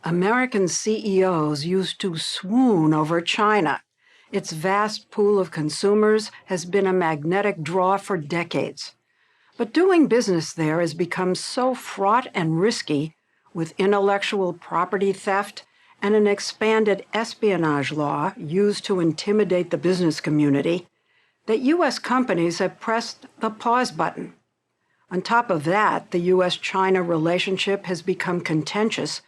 American CEOs used to swoon over China. Its vast pool of consumers has been a magnetic draw for decades. But doing business there has become so fraught and risky, with intellectual property theft and an expanded espionage law used to intimidate the business community, that U.S. companies have pressed the pause button. On top of that, the U.S.-China relationship has become contentious,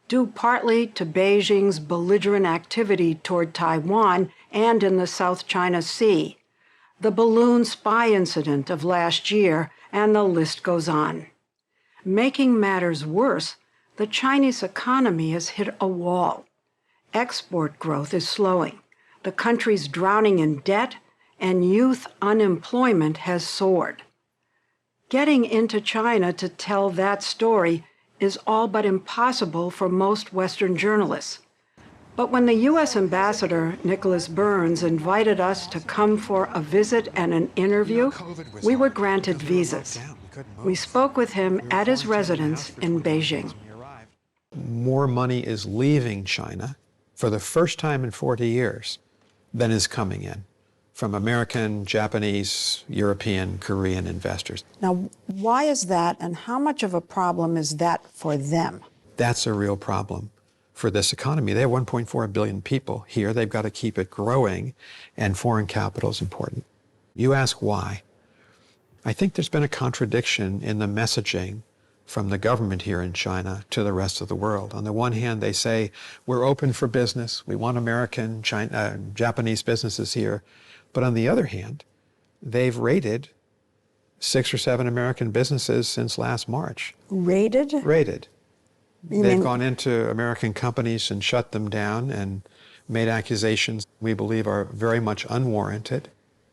due partly to Beijing's belligerent activity toward Taiwan and in the South China Sea, the balloon spy incident of last year, and the list goes on. Making matters worse, the Chinese economy has hit a wall. Export growth is slowing, the country's drowning in debt, and youth unemployment has soared. Getting into China to tell that story is all but impossible for most Western journalists. But when the U.S. Ambassador, Nicholas Burns, invited us to come for a visit and an interview, we were granted visas. We spoke with him at his residence in Beijing. More money is leaving China for the first time in 40 years than is coming in from American, Japanese, European, Korean investors. Now, why is that, and how much of a problem is that for them? That's a real problem for this economy. They have 1.4 billion people here. They've got to keep it growing, and foreign capital is important. You ask why. I think there's been a contradiction in the messaging from the government here in China to the rest of the world. On the one hand, they say, we're open for business. We want American, Japanese businesses here. But on the other hand, they've raided 6 or 7 American businesses since last March. Raided? Raided. They've gone into American companies and shut them down and made accusations we believe are very much unwarranted.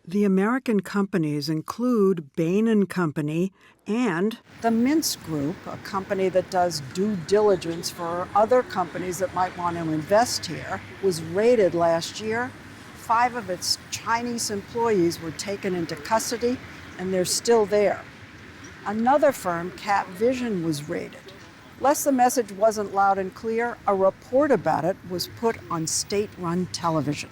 The American companies include Bain & Company and the Mintz Group, a company that does due diligence for other companies that might want to invest here, was raided last year. 5 of its Chinese employees were taken into custody, and they're still there. Another firm, Cat Vision, was raided. Lest the message wasn't loud and clear, a report about it was put on state-run television.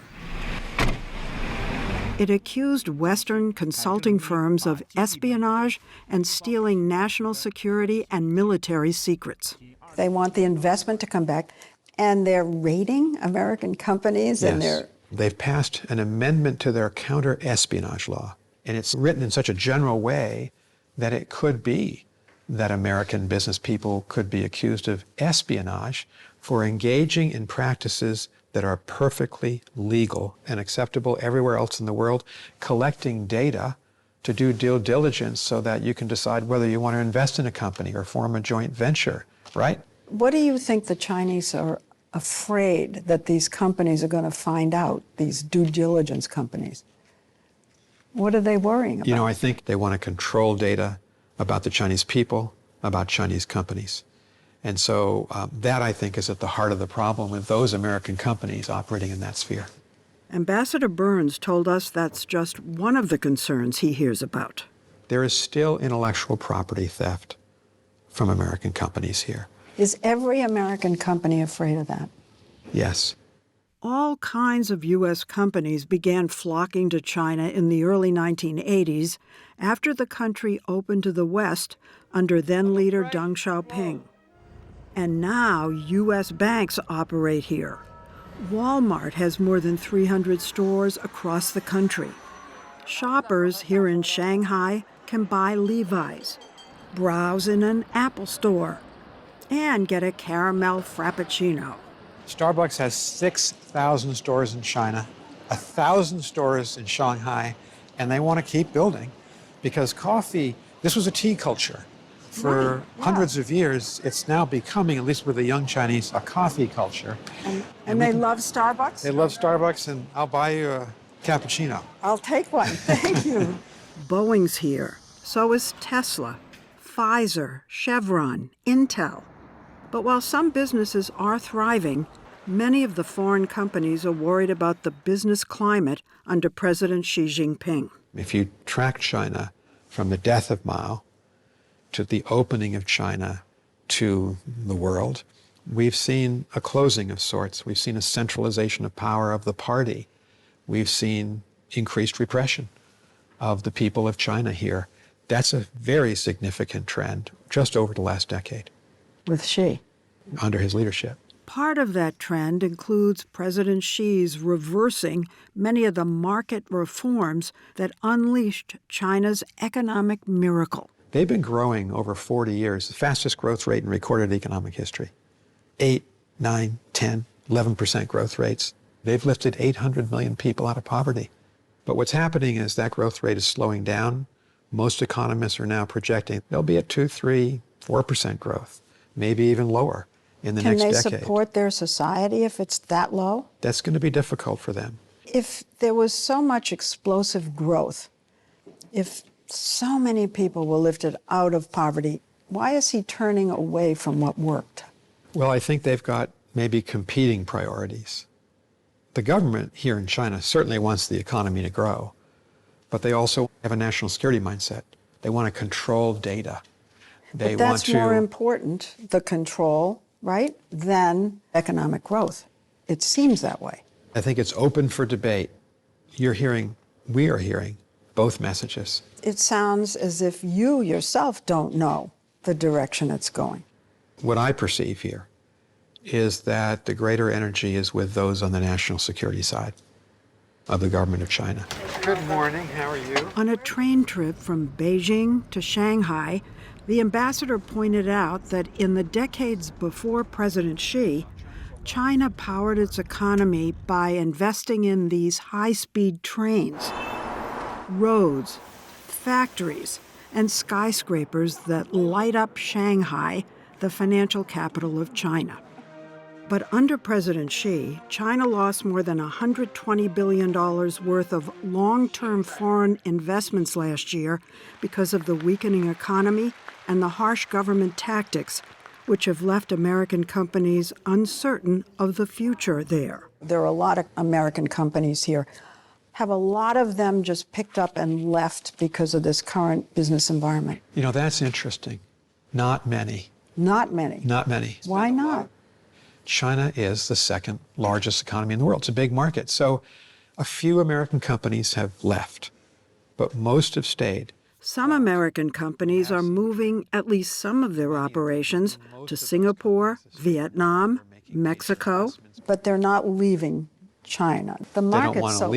It accused Western consulting firms of espionage and stealing national security and military secrets. They want the investment to come back, and they're raiding American companies, yes. And they've passed an amendment to their counter-espionage law, and it's written in such a general way that it could be that American business people could be accused of espionage for engaging in practices that are perfectly legal and acceptable everywhere else in the world, collecting data to do due diligence so that you can decide whether you want to invest in a company or form a joint venture, right? What do you think the Chinese are afraid that these companies are going to find out, these due diligence companies? What are they worrying about? You know, I think they want to control data about the Chinese people, about Chinese companies. And so that, I think, is at the heart of the problem with those American companies operating in that sphere. Ambassador Burns told us that's just one of the concerns he hears about. There is still intellectual property theft from American companies here. Is every American company afraid of that? Yes. All kinds of U.S. companies began flocking to China in the early 1980s after the country opened to the West under then-leader Deng Xiaoping. And now U.S. banks operate here. Walmart has more than 300 stores across the country. Shoppers here in Shanghai can buy Levi's, browse in an Apple store, and get a caramel frappuccino. Starbucks has 6,000 stores in China, 1,000 stores in Shanghai, and they want to keep building because coffee, this was a tea culture. For hundreds of years, it's now becoming, at least with the young Chinese, a coffee culture. And they love Starbucks? They love Starbucks, and I'll buy you a cappuccino. I'll take one, thank you. Boeing's here, so is Tesla, Pfizer, Chevron, Intel. But while some businesses are thriving, many of the foreign companies are worried about the business climate under President Xi Jinping. If you track China from the death of Mao to the opening of China to the world, We've seen a closing of sorts. We've seen a centralization of power of the party. We've seen increased repression of the people of China here. That's a very significant trend just over the last decade. With Xi. Under his leadership. Part of that trend includes President Xi's reversing many of the market reforms that unleashed China's economic miracle. They've been growing over 40 years, the fastest growth rate in recorded economic history. 8, 9, 10, 11% growth rates. They've lifted 800 million people out of poverty. But what's happening is that growth rate is slowing down. Most economists are now projecting they'll be at 2, 3, 4% growth, maybe even lower in the next decade. Can they support their society if it's that low? That's going to be difficult for them. If there was so much explosive growth, if so many people were lifted out of poverty, why is he turning away from what worked? Well, I think they've got maybe competing priorities. The government here in China certainly wants the economy to grow, but they also have a national security mindset. They want to control data. They but that's want to, more important, the control, right, than economic growth. It seems that way. I think it's open for debate. We are hearing both messages. It sounds as if you yourself don't know the direction it's going. What I perceive here is that the greater energy is with those on the national security side of the government of China. Good morning, how are you? On a train trip from Beijing to Shanghai, the ambassador pointed out that in the decades before President Xi, China powered its economy by investing in these high-speed trains, roads, factories, and skyscrapers that light up Shanghai, the financial capital of China. But under President Xi, China lost more than $120 billion worth of long-term foreign investments last year because of the weakening economy and the harsh government tactics, which have left American companies uncertain of the future there. There are a lot of American companies here. Have a lot of them just picked up and left because of this current business environment? You know, that's interesting. Not many. Not many. Not many. Why not? China is the second largest economy in the world. It's a big market. So a few American companies have left, but most have stayed. Some American companies are moving at least some of their operations to Singapore, Vietnam, Mexico. But they're not leaving China. The market's so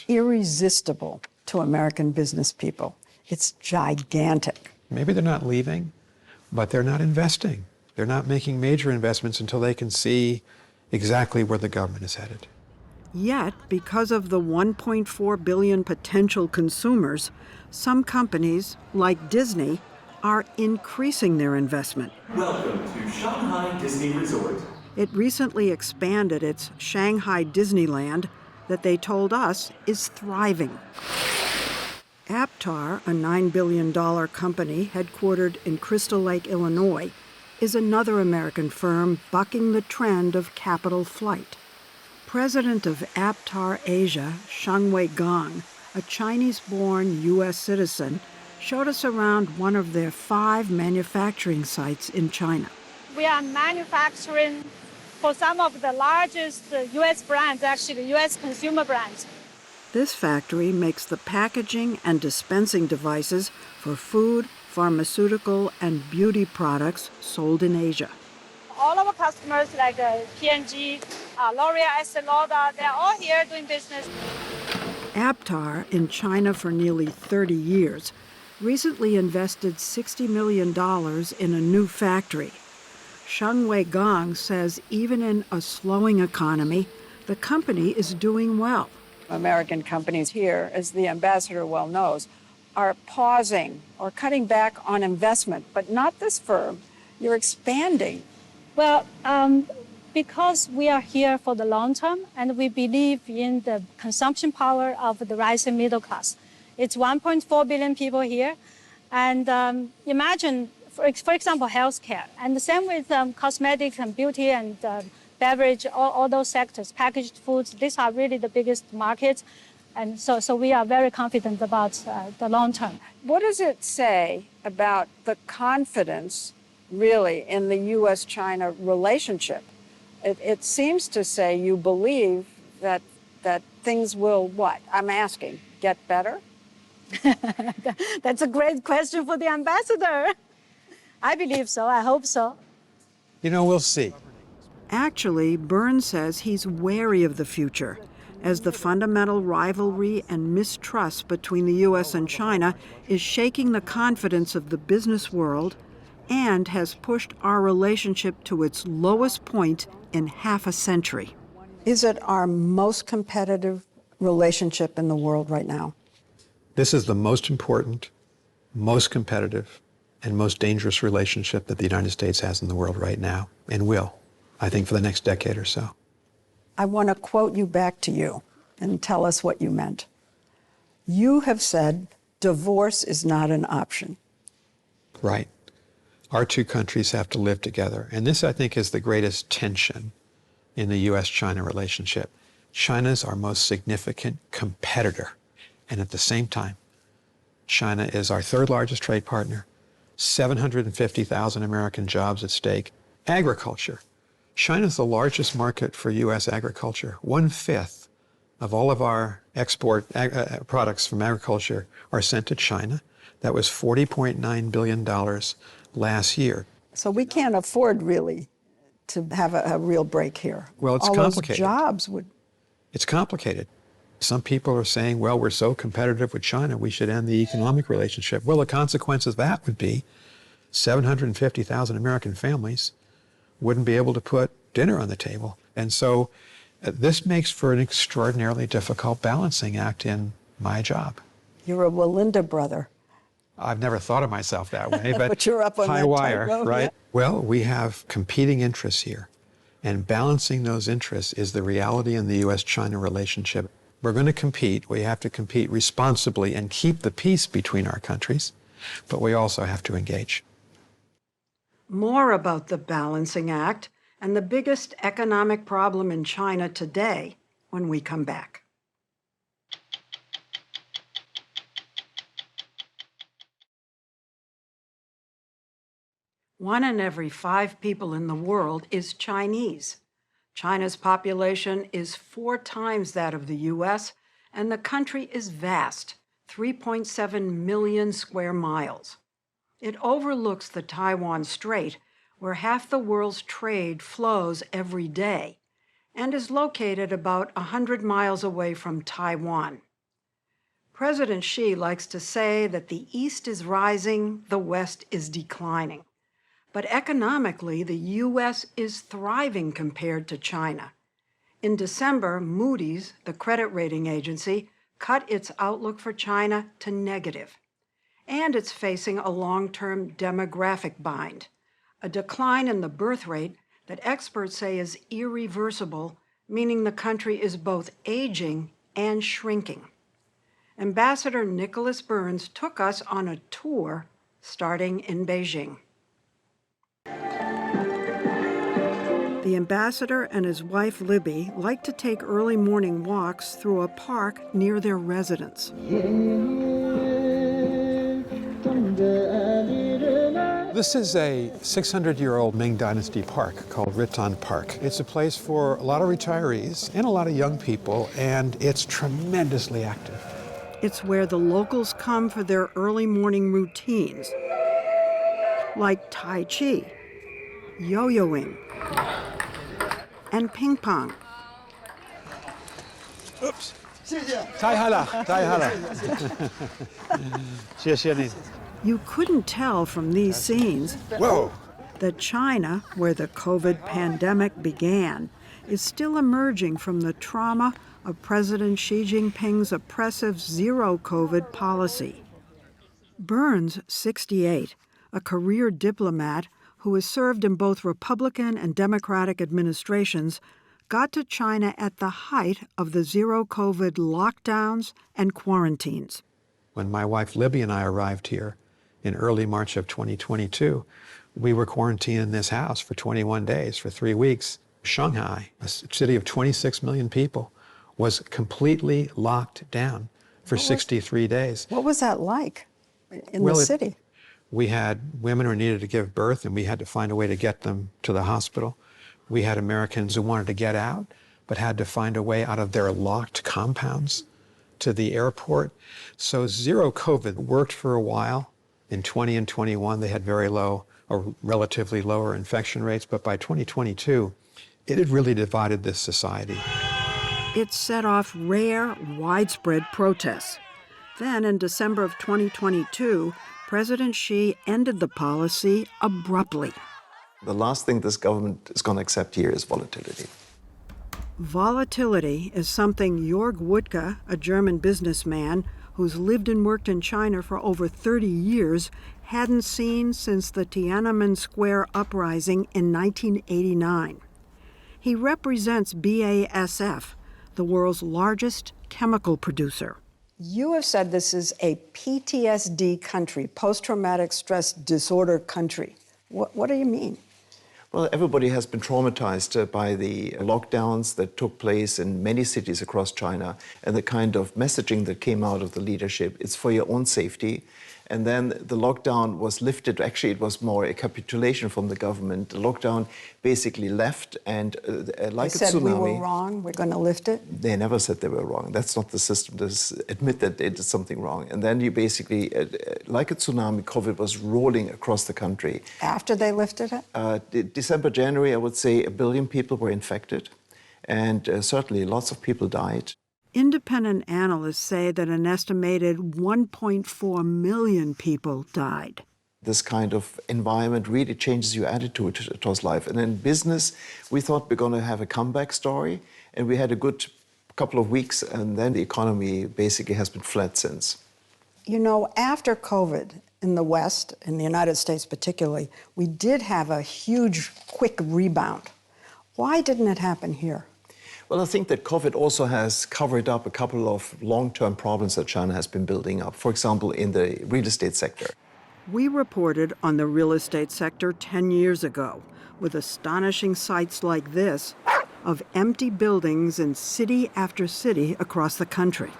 irresistible to American business people. It's gigantic. Maybe they're not leaving, but they're not investing. They're not making major investments until they can see exactly where the government is headed. Yet, because of the 1.4 billion potential consumers, some companies, like Disney, are increasing their investment. Welcome to Shanghai Disney Resort. It recently expanded its Shanghai Disneyland that they told us is thriving. Aptar, a $9 billion company headquartered in Crystal Lake, Illinois, is another American firm bucking the trend of capital flight. President of Aptar Asia, Shangwei Gong, a Chinese-born U.S. citizen, showed us around one of their 5 manufacturing sites in China. We are manufacturing for some of the largest U.S. brands, actually U.S. consumer brands. This factory makes the packaging and dispensing devices for food, pharmaceutical, and beauty products sold in Asia. All our customers like P&G, L'Oreal, Estée Lauder, they're all here doing business. Aptar, in China for nearly 30 years, recently invested $60 million in a new factory. Shangwei Gong says even in a slowing economy, the company is doing well. American companies here, as the ambassador well knows, are pausing or cutting back on investment, but not this firm. You're expanding. Well, because we are here for the long term and we believe in the consumption power of the rising middle class. It's 1.4 billion people here. And imagine, for example, healthcare. And the same with cosmetics and beauty and beverage, all those sectors, packaged foods, these are really the biggest markets. And so we are very confident about the long term. What does it say about the confidence really, in the U.S.-China relationship. It seems to say you believe that things will what? I'm asking, get better? That's a great question for the ambassador. I believe so. I hope so. You know, we'll see. Actually, Burns says he's wary of the future, as the fundamental rivalry and mistrust between the U.S. and China is shaking the confidence of the business world and has pushed our relationship to its lowest point in half a century. Is it our most competitive relationship in the world right now? This is the most important, most competitive, and most dangerous relationship that the United States has in the world right now, and will, I think, for the next decade or so. I want to quote you back to you and tell us what you meant. You have said divorce is not an option. Right. Our two countries have to live together. And this, I think, is the greatest tension in the U.S.-China relationship. China's our most significant competitor. And at the same time, China is our third largest trade partner, 750,000 American jobs at stake. Agriculture. China's the largest market for U.S. agriculture. 1/5 of all of our export products from agriculture are sent to China. That was $40.9 billion last year. So we can't afford really to have a real break here. Well, it's complicated. All those jobs would... It's complicated. Some people are saying, well, we're so competitive with China, we should end the economic relationship. Well, the consequence of that would be 750,000 American families wouldn't be able to put dinner on the table. And so this makes for an extraordinarily difficult balancing act in my job. You're a Walinda brother. I've never thought of myself that way, but you're up on high wire, right? Yeah. Well, we have competing interests here, and balancing those interests is the reality in the U.S.-China relationship. We're going to compete. We have to compete responsibly and keep the peace between our countries, but we also have to engage. More about the balancing act and the biggest economic problem in China today when we come back. 1 in every 5 people in the world is Chinese. China's population is 4 times that of the U.S., and the country is vast, 3.7 million square miles. It overlooks the Taiwan Strait, where half the world's trade flows every day, and is located about 100 miles away from Taiwan. President Xi likes to say that the East is rising, the West is declining. But economically, the U.S. is thriving compared to China. In December, Moody's, the credit rating agency, cut its outlook for China to negative. And it's facing a long-term demographic bind, a decline in the birth rate that experts say is irreversible, meaning the country is both aging and shrinking. Ambassador Nicholas Burns took us on a tour starting in Beijing. The ambassador and his wife Libby like to take early morning walks through a park near their residence. This is a 600-year-old Ming Dynasty park called Riton Park. It's a place for a lot of retirees and a lot of young people, and it's tremendously active. It's where the locals come for their early morning routines, like Tai Chi, yo-yoing, and ping pong. Oops. 太好了，太好了。谢谢你。 You couldn't tell from these scenes that China, where the COVID pandemic began, is still emerging from the trauma of President Xi Jinping's oppressive zero-COVID policy. Burns, 68, a career diplomat who has served in both Republican and Democratic administrations, got to China at the height of the zero-COVID lockdowns and quarantines. When my wife Libby and I arrived here in early March of 2022, we were quarantined in this house for 21 days, for 3 weeks. Shanghai, a city of 26 million people, was completely locked down for 63 days. What was that like in the city? We had women who needed to give birth, and we had to find a way to get them to the hospital. We had Americans who wanted to get out, but had to find a way out of their locked compounds to the airport. So zero COVID worked for a while. In 20 and 21, they had very low or relatively lower infection rates, but by 2022, it had really divided this society. It set off rare, widespread protests. Then, in December of 2022, President Xi ended the policy abruptly. The last thing this government is going to accept here is volatility. Volatility is something Jörg Wuttke, a German businessman who's lived and worked in China for over 30 years, hadn't seen since the Tiananmen Square uprising in 1989. He represents BASF, the world's largest chemical producer. You have said this is a PTSD country, post-traumatic stress disorder country. What do you mean? Well, everybody has been traumatized by the lockdowns that took place in many cities across China and the kind of messaging that came out of the leadership. It's for your own safety. And then the lockdown was lifted. Actually, it was more a capitulation from the government. The lockdown basically left, and like They a said we tsunami. were wrong, we're going to lift it? They never said they were wrong. That's not the system. They admit that they did something wrong. And then you basically, like a tsunami, COVID was rolling across the country. After they lifted it? December, January, I would say 1 billion people were infected. And certainly lots of people died. Independent analysts say that an estimated 1.4 million people died. This kind of environment really changes your attitude towards life. And in business, we thought we're going to have a comeback story, and we had a good couple of weeks, and then the economy basically has been flat since. You know, after COVID in the West, in the United States particularly, we did have a huge, quick rebound. Why didn't it happen here? Well, I think that COVID also has covered up a couple of long-term problems that China has been building up. For example, in the real estate sector. We reported on the real estate sector 10 years ago with astonishing sights like this of empty buildings in city after city across the country.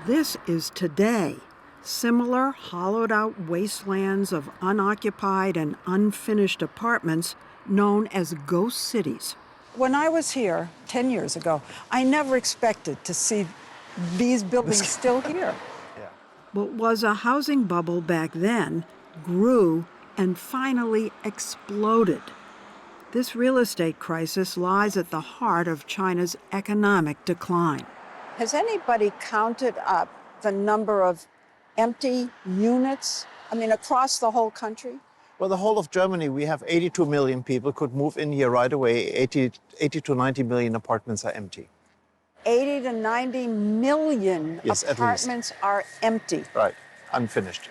This is today. Similar hollowed-out wastelands of unoccupied and unfinished apartments known as ghost cities. When I was here 10 years ago, I never expected to see these buildings still here. What was a housing bubble back then grew and finally exploded. This real estate crisis lies at the heart of China's economic decline. Has anybody counted up the number of empty units, across the whole country? Well, the whole of Germany, we have 82 million people could move in here right away. 80 to 90 million apartments are empty. 80 to 90 million Yes, apartments are empty. Right, unfinished.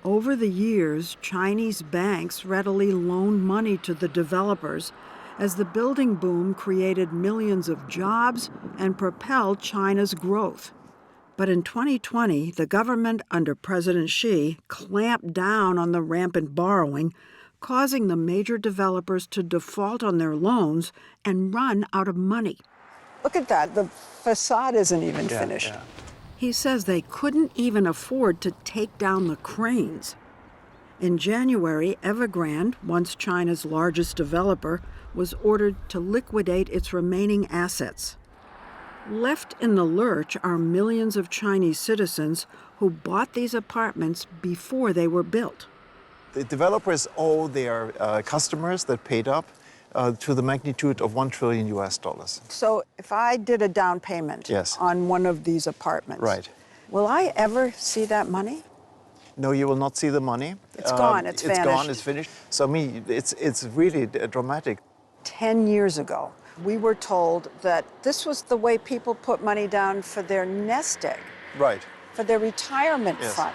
Over the years, Chinese banks readily loaned money to the developers as the building boom created millions of jobs and propelled China's growth. But in 2020, the government under President Xi clamped down on the rampant borrowing, causing the major developers to default on their loans and run out of money. Look at that. The facade isn't even finished. Yeah. He says they couldn't even afford to take down the cranes. In January, Evergrande, once China's largest developer, was ordered to liquidate its remaining assets. Left in the lurch are millions of Chinese citizens who bought these apartments before they were built. The developers owe their customers that paid up to the magnitude of $1 trillion. So if I did a down payment Yes. on one of these apartments, Right. will I ever see that money? No, you will not see the money. It's gone, it's vanished. It's gone, it's finished. So, it's really dramatic. 10 years ago, we were told that this was the way people put money down for their nest egg, Right. for their retirement Yes. fund.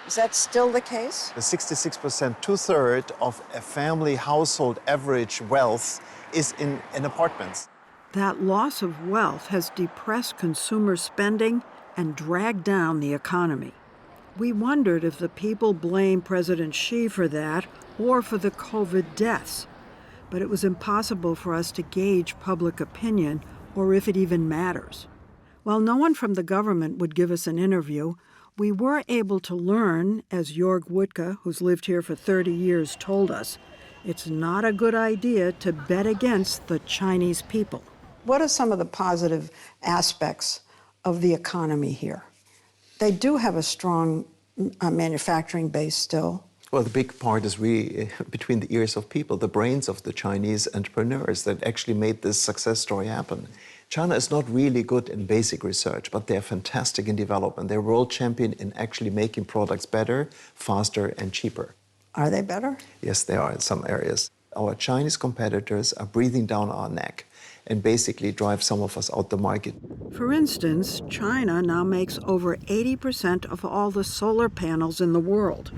Is that still the case? The 66%, two-thirds of a family household average wealth is in apartments. That loss of wealth has depressed consumer spending and dragged down the economy. We wondered if the people blame President Xi for that or for the COVID deaths. But it was impossible for us to gauge public opinion or if it even matters. While no one from the government would give us an interview, We were able to learn, as Jörg Wuttke, who's lived here for 30 years, told us, it's not a good idea to bet against the Chinese people. What are some of the positive aspects of the economy here? They do have a strong manufacturing base still. Well, the big part is really between the ears of people, the brains of the Chinese entrepreneurs that actually made this success story happen. China is not really good in basic research, but they're fantastic in development. They're world champion in actually making products better, faster, and cheaper. Are they better? Yes, they are in some areas. Our Chinese competitors are breathing down our neck and basically drive some of us out the market. For instance, China now makes over 80% of all the solar panels in the world,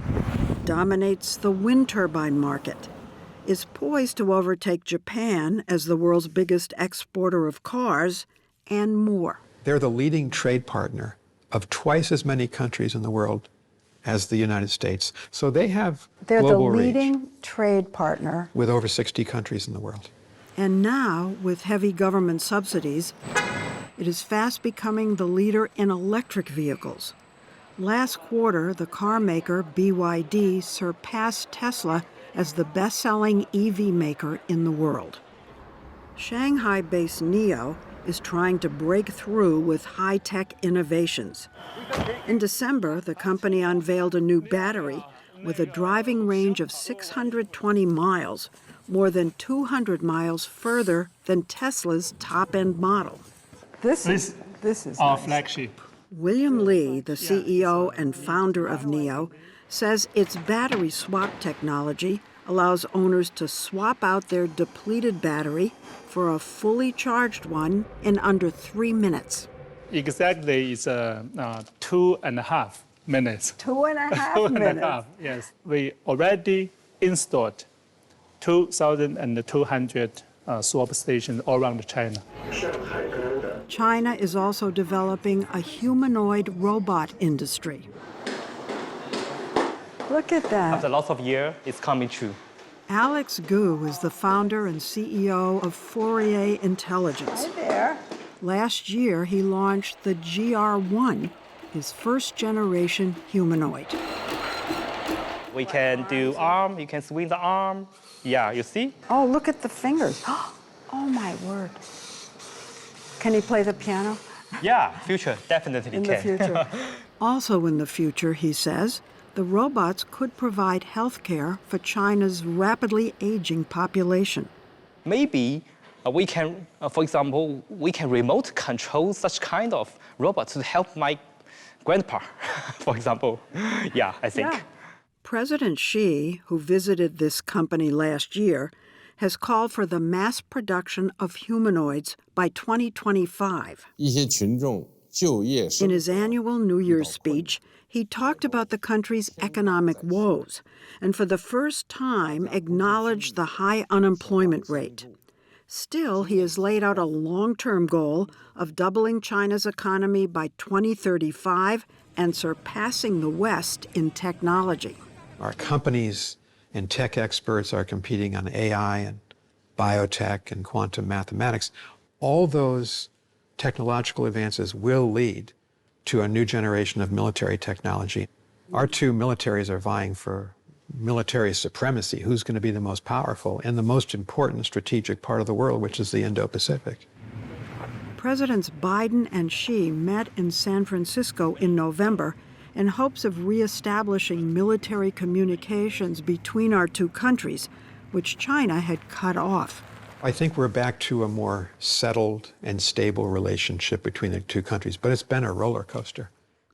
dominates the wind turbine market, is poised to overtake Japan as the world's biggest exporter of cars, and more. They're the leading trade partner of twice as many countries in the world as the United States. So they have global reach. They're the leading trade partner. With over 60 countries in the world. And now, with heavy government subsidies, it is fast becoming the leader in electric vehicles. Last quarter, the car maker BYD surpassed Tesla as the best-selling EV maker in the world. Shanghai-based NIO is trying to break through with high-tech innovations. In December, the company unveiled a new battery with a driving range of 620 miles, more than 200 miles further than Tesla's top-end model. This is our nice. flagship. William Li, the CEO and founder of NIO, says its battery swap technology allows owners to swap out their depleted battery for a fully charged one in under 3 minutes. Exactly, it's 2.5 minutes. 2.5 minutes? Yes. We already installed 2,200 swap stations all around China. China is also developing a humanoid robot industry. Look at that. After lots of years, it's coming true. Alex Gu is the founder and CEO of Fourier Intelligence. Hi there. Last year, he launched the GR1, his first-generation humanoid. We can do arm, you can swing the arm. Yeah, you see? Oh, look at the fingers. Oh, my word. Can he play the piano? Yeah, future, definitely In can. the future. Also in the future, he says, the robots could provide health care for China's rapidly aging population. Maybe we can, for example, we can remote control such kind of robots to help my grandpa, for example. Yeah, I think. Yeah. President Xi, who visited this company last year, has called for the mass production of humanoids by 2025. In his annual New Year's speech, he talked about the country's economic woes and for the first time acknowledged the high unemployment rate. Still, he has laid out a long-term goal of doubling China's economy by 2035 and surpassing the West in technology. Our companies and tech experts are competing on AI and biotech and quantum mathematics. All those technological advances will lead to a new generation of military technology. Our two militaries are vying for military supremacy. Who's going to be the most powerful in the most important strategic part of the world, which is the Indo-Pacific? Presidents Biden and Xi met in San Francisco in November in hopes of reestablishing military communications between our two countries, which China had cut off. I think we're back to a more settled and stable relationship between the two countries, but it's been a roller coaster.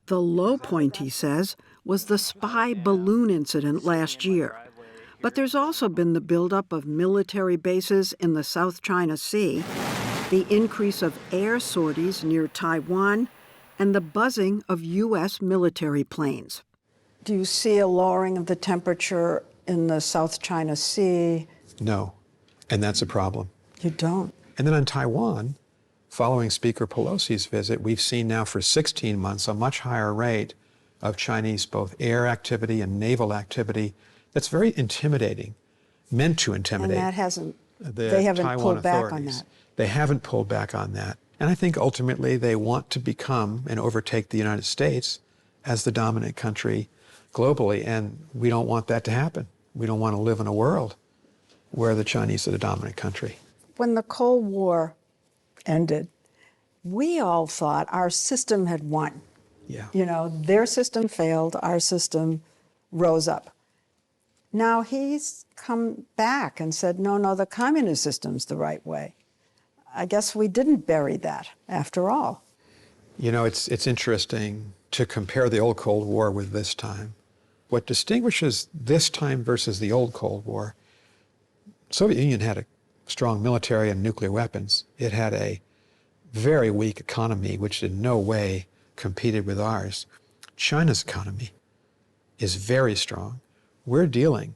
The low point, he says, was the spy balloon incident last year. But there's also been the buildup of military bases in the South China Sea, the increase of air sorties near Taiwan, and the buzzing of U.S. military planes. Do you see a lowering of the temperature in the South China Sea? No, and that's a problem. You don't? And then on Taiwan, following Speaker Pelosi's visit, we've seen now for 16 months a much higher rate of Chinese both air activity and naval activity that's very intimidating, meant to intimidate. And that hasn't, the they haven't Taiwan pulled back on authorities. that. They haven't pulled back on that. And I think ultimately they want to become and overtake the United States as the dominant country globally, and we don't want that to happen. We don't want to live in a world where the Chinese are the dominant country. When the Cold War ended, we all thought our system had won. Yeah. You know, their system failed, our system rose up. Now he's come back and said, no, the communist system's the right way. I guess we didn't bury that after all. You know, it's interesting to compare the old Cold War with this time. What distinguishes this time versus the old Cold War, Soviet Union had a strong military and nuclear weapons. It had a very weak economy, which in no way competed with ours. China's economy is very strong. We're dealing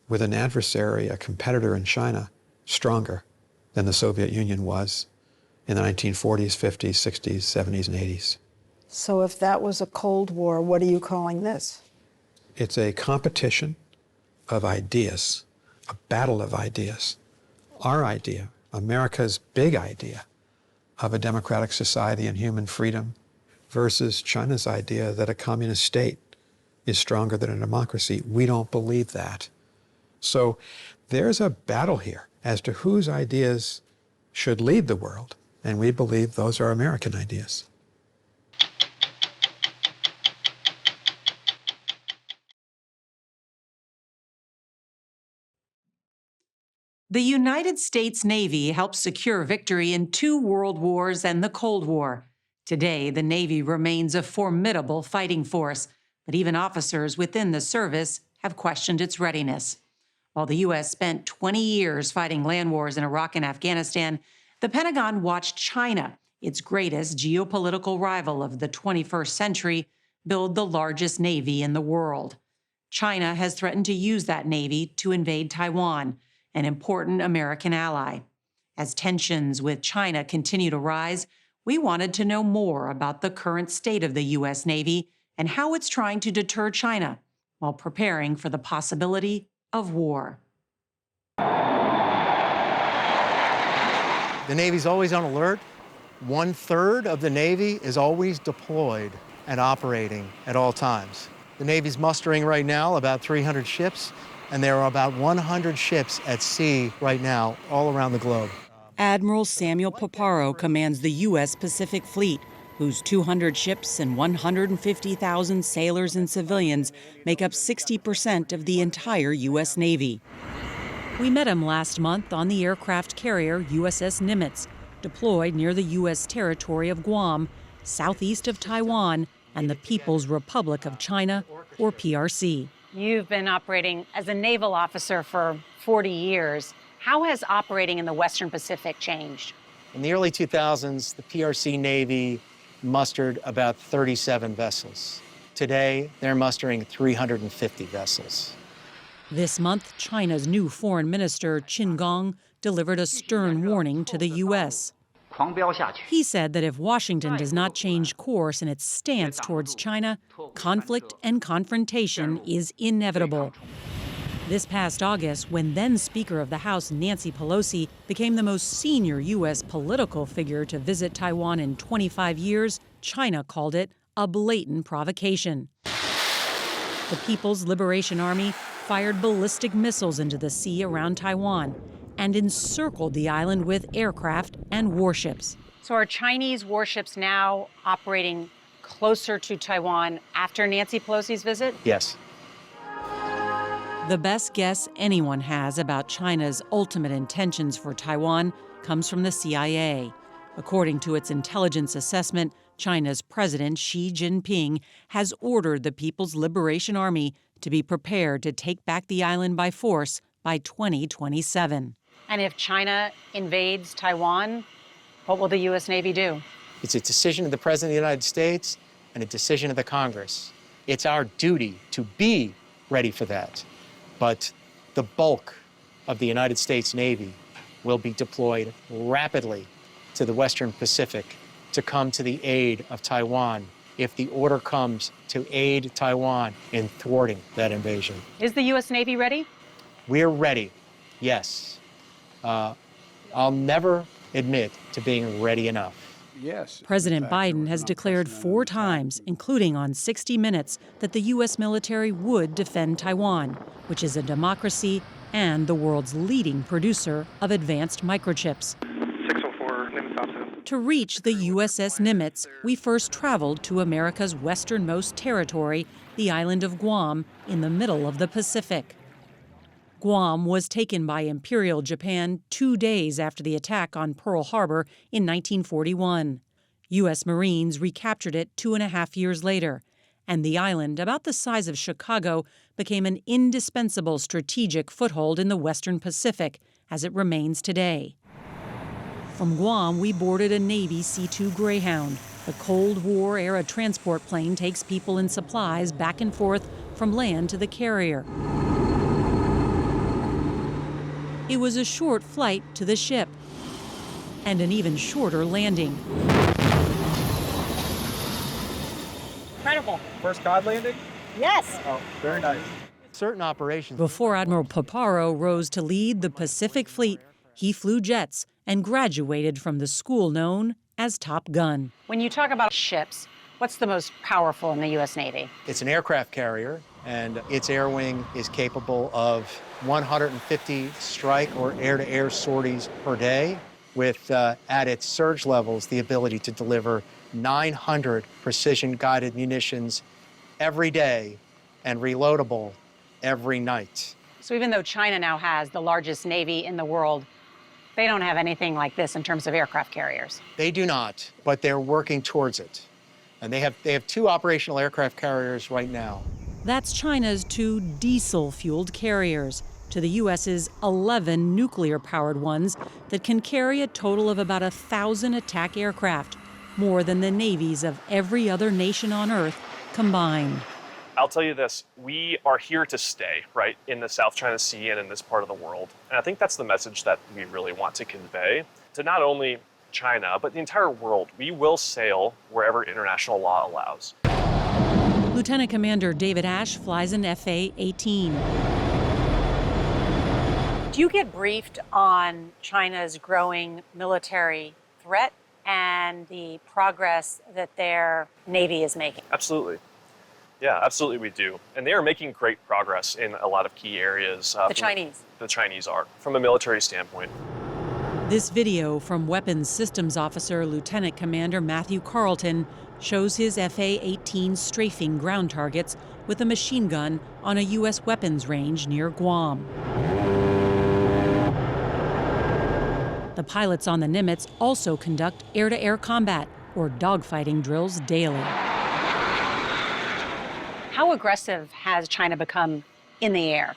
with an adversary, a competitor in China, stronger than the Soviet Union was in the 1940s, 50s, 60s, 70s, and 80s. So if that was a Cold War, what are you calling this? It's a competition of ideas, a battle of ideas. Our idea, America's big idea of a democratic society and human freedom versus China's idea that a communist state is stronger than a democracy. We don't believe that. So there's a battle here as to whose ideas should lead the world, and we believe those are American ideas. The United States Navy helped secure victory in 2 world wars and the Cold War. Today, the Navy remains a formidable fighting force, but even officers within the service have questioned its readiness. While the U.S. spent 20 years fighting land wars in Iraq and Afghanistan, the Pentagon watched China, its greatest geopolitical rival of the 21st century, build the largest navy in the world. China has threatened to use that navy to invade Taiwan, an important American ally. As tensions with China continue to rise, we wanted to know more about the current state of the U.S. Navy and how it's trying to deter China while preparing for the possibility of war. The Navy's always on alert. 1/3 of the Navy is always deployed and operating at all times. The Navy's mustering right now about 300 ships, and there are about 100 ships at sea right now all around the globe. Admiral Samuel Paparo commands the U.S. Pacific Fleet, whose 200 ships and 150,000 sailors and civilians make up 60% of the entire U.S. Navy. We met him last month on the aircraft carrier USS Nimitz, deployed near the U.S. territory of Guam, southeast of Taiwan, and the People's Republic of China, or PRC. You've been operating as a naval officer for 40 years. How has operating in the Western Pacific changed? In the early 2000s, the PRC Navy mustered about 37 vessels. Today, they're mustering 350 vessels. This month, China's new foreign minister, Qin Gang, delivered a stern warning to the U.S. He said that if Washington does not change course in its stance towards China, conflict and confrontation is inevitable. This past August, when then Speaker of the House Nancy Pelosi became the most senior U.S. political figure to visit Taiwan in 25 years, China called it a blatant provocation. The People's Liberation Army fired ballistic missiles into the sea around Taiwan and encircled the island with aircraft and warships. So are Chinese warships now operating closer to Taiwan after Nancy Pelosi's visit? Yes. The best guess anyone has about China's ultimate intentions for Taiwan comes from the CIA. According to its intelligence assessment, China's President Xi Jinping has ordered the People's Liberation Army to be prepared to take back the island by force by 2027. And if China invades Taiwan, what will the U.S. Navy do? It's a decision of the President of the United States and a decision of the Congress. It's our duty to be ready for that. But the bulk of the United States Navy will be deployed rapidly to the Western Pacific to come to the aid of Taiwan if the order comes to aid Taiwan in thwarting that invasion. Is the U.S. Navy ready? We're ready, yes. I'll never admit to being ready enough. President Biden has declared 4 times, including on 60 Minutes, that the U.S. military would defend Taiwan, which is a democracy and the world's leading producer of advanced microchips. 604, Nimitz Thompson. To reach the USS Nimitz, we first traveled to America's westernmost territory, the island of Guam, in the middle of the Pacific. Guam was taken by Imperial Japan 2 days after the attack on Pearl Harbor in 1941. U.S. Marines recaptured it 2.5 years later, and the island, about the size of Chicago, became an indispensable strategic foothold in the Western Pacific, as it remains today. From Guam, we boarded a Navy C-2 Greyhound. The Cold War-era transport plane takes people and supplies back and forth from land to the carrier. It was a short flight to the ship, and an even shorter landing. Incredible. First cod landing? Yes. Oh, very nice. Certain operations. Before Admiral Paparo rose to lead the Pacific Fleet, he flew jets and graduated from the school known as Top Gun. When you talk about ships, what's the most powerful in the U.S. Navy? It's an aircraft carrier, and its air wing is capable of 150 strike or air-to-air sorties per day, with, at its surge levels, the ability to deliver 900 precision-guided munitions every day and reloadable every night. So even though China now has the largest navy in the world, they don't have anything like this in terms of aircraft carriers. They do not, but they're working towards it. And they have 2 operational aircraft carriers right now. That's China's 2 diesel-fueled carriers to the U.S.'s 11 nuclear-powered ones that can carry a total of about 1,000 attack aircraft, more than the navies of every other nation on Earth combined. I'll tell you this, we are here to stay, right, in the South China Sea and in this part of the world. And I think that's the message that we really want to convey to not only China, but the entire world. We will sail wherever international law allows. Lieutenant Commander David Ash flies an FA-18. Do you get briefed on China's growing military threat and the progress that their Navy is making? Absolutely. Yeah, absolutely we do. And they are making great progress in a lot of key areas. The Chinese? The Chinese are, from a military standpoint. This video from Weapons Systems Officer Lieutenant Commander Matthew Carlton shows his FA-18 strafing ground targets with a machine gun on a U.S. weapons range near Guam. The pilots on the Nimitz also conduct air-to-air combat, or dogfighting drills, daily. How aggressive has China become in the air?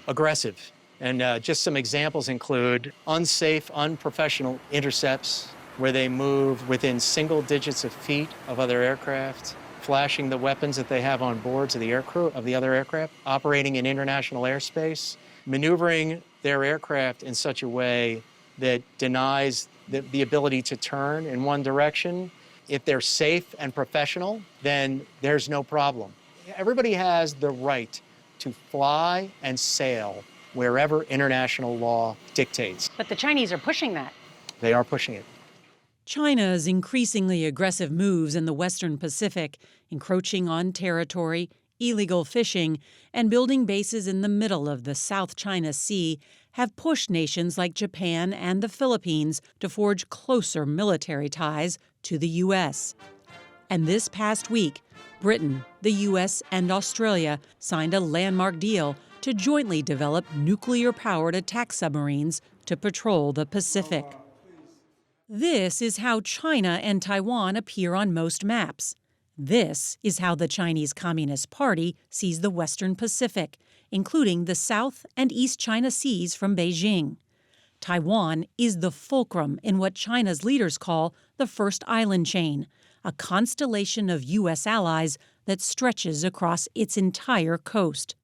Aggressive. And just some examples include unsafe, unprofessional intercepts where they move within single digits of feet of other aircraft, flashing the weapons that they have on board to the aircrew of the other aircraft, operating in international airspace, maneuvering their aircraft in such a way that denies the ability to turn in one direction. If they're safe and professional, then there's no problem. Everybody has the right to fly and sail wherever international law dictates. But the Chinese are pushing that. They are pushing it. China's increasingly aggressive moves in the Western Pacific, encroaching on territory, illegal fishing, and building bases in the middle of the South China Sea have pushed nations like Japan and the Philippines to forge closer military ties to the U.S. And this past week, Britain, the U.S., and Australia signed a landmark deal to jointly develop nuclear-powered attack submarines to patrol the Pacific. This is how China and Taiwan appear on most maps. This is how the Chinese Communist Party sees the Western Pacific, including the South and East China Seas from Beijing. Taiwan is the fulcrum in what China's leaders call the First Island Chain, a constellation of U.S. allies that stretches across its entire coast.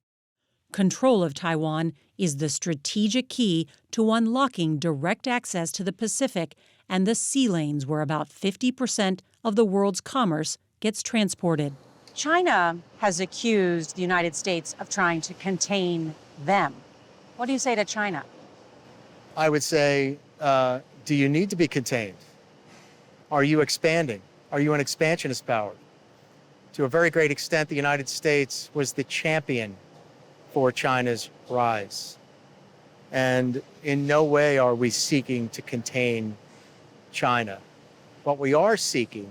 Control of Taiwan is the strategic key to unlocking direct access to the Pacific and the sea lanes where about 50% of the world's commerce gets transported. China has accused the United States of trying to contain them. What do you say to China? I would say, do you need to be contained? Are you expanding? Are you an expansionist power? To a very great extent, the United States was the champion for China's rise. And in no way are we seeking to contain China. But we are seeking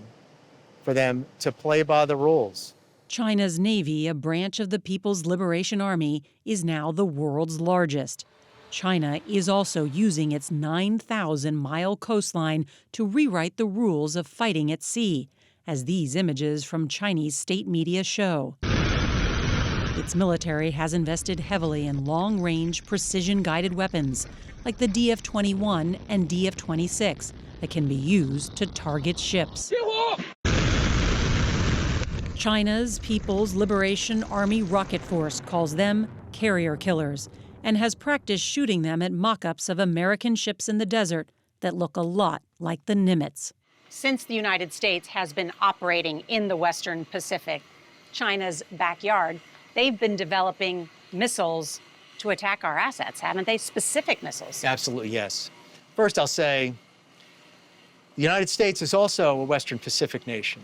for them to play by the rules. China's Navy, a branch of the People's Liberation Army, is now the world's largest. China is also using its 9,000-mile coastline to rewrite the rules of fighting at sea, as these images from Chinese state media show. Its military has invested heavily in long-range, precision-guided weapons, like the DF-21 and DF-26, that can be used to target ships. China's People's Liberation Army Rocket Force calls them carrier killers and has practiced shooting them at mock-ups of American ships in the desert that look a lot like the Nimitz. Since the United States has been operating in the Western Pacific, China's backyard, they've been developing missiles to attack our assets, haven't they? Specific missiles. Absolutely, yes. First, I'll say the United States is also a Western Pacific nation.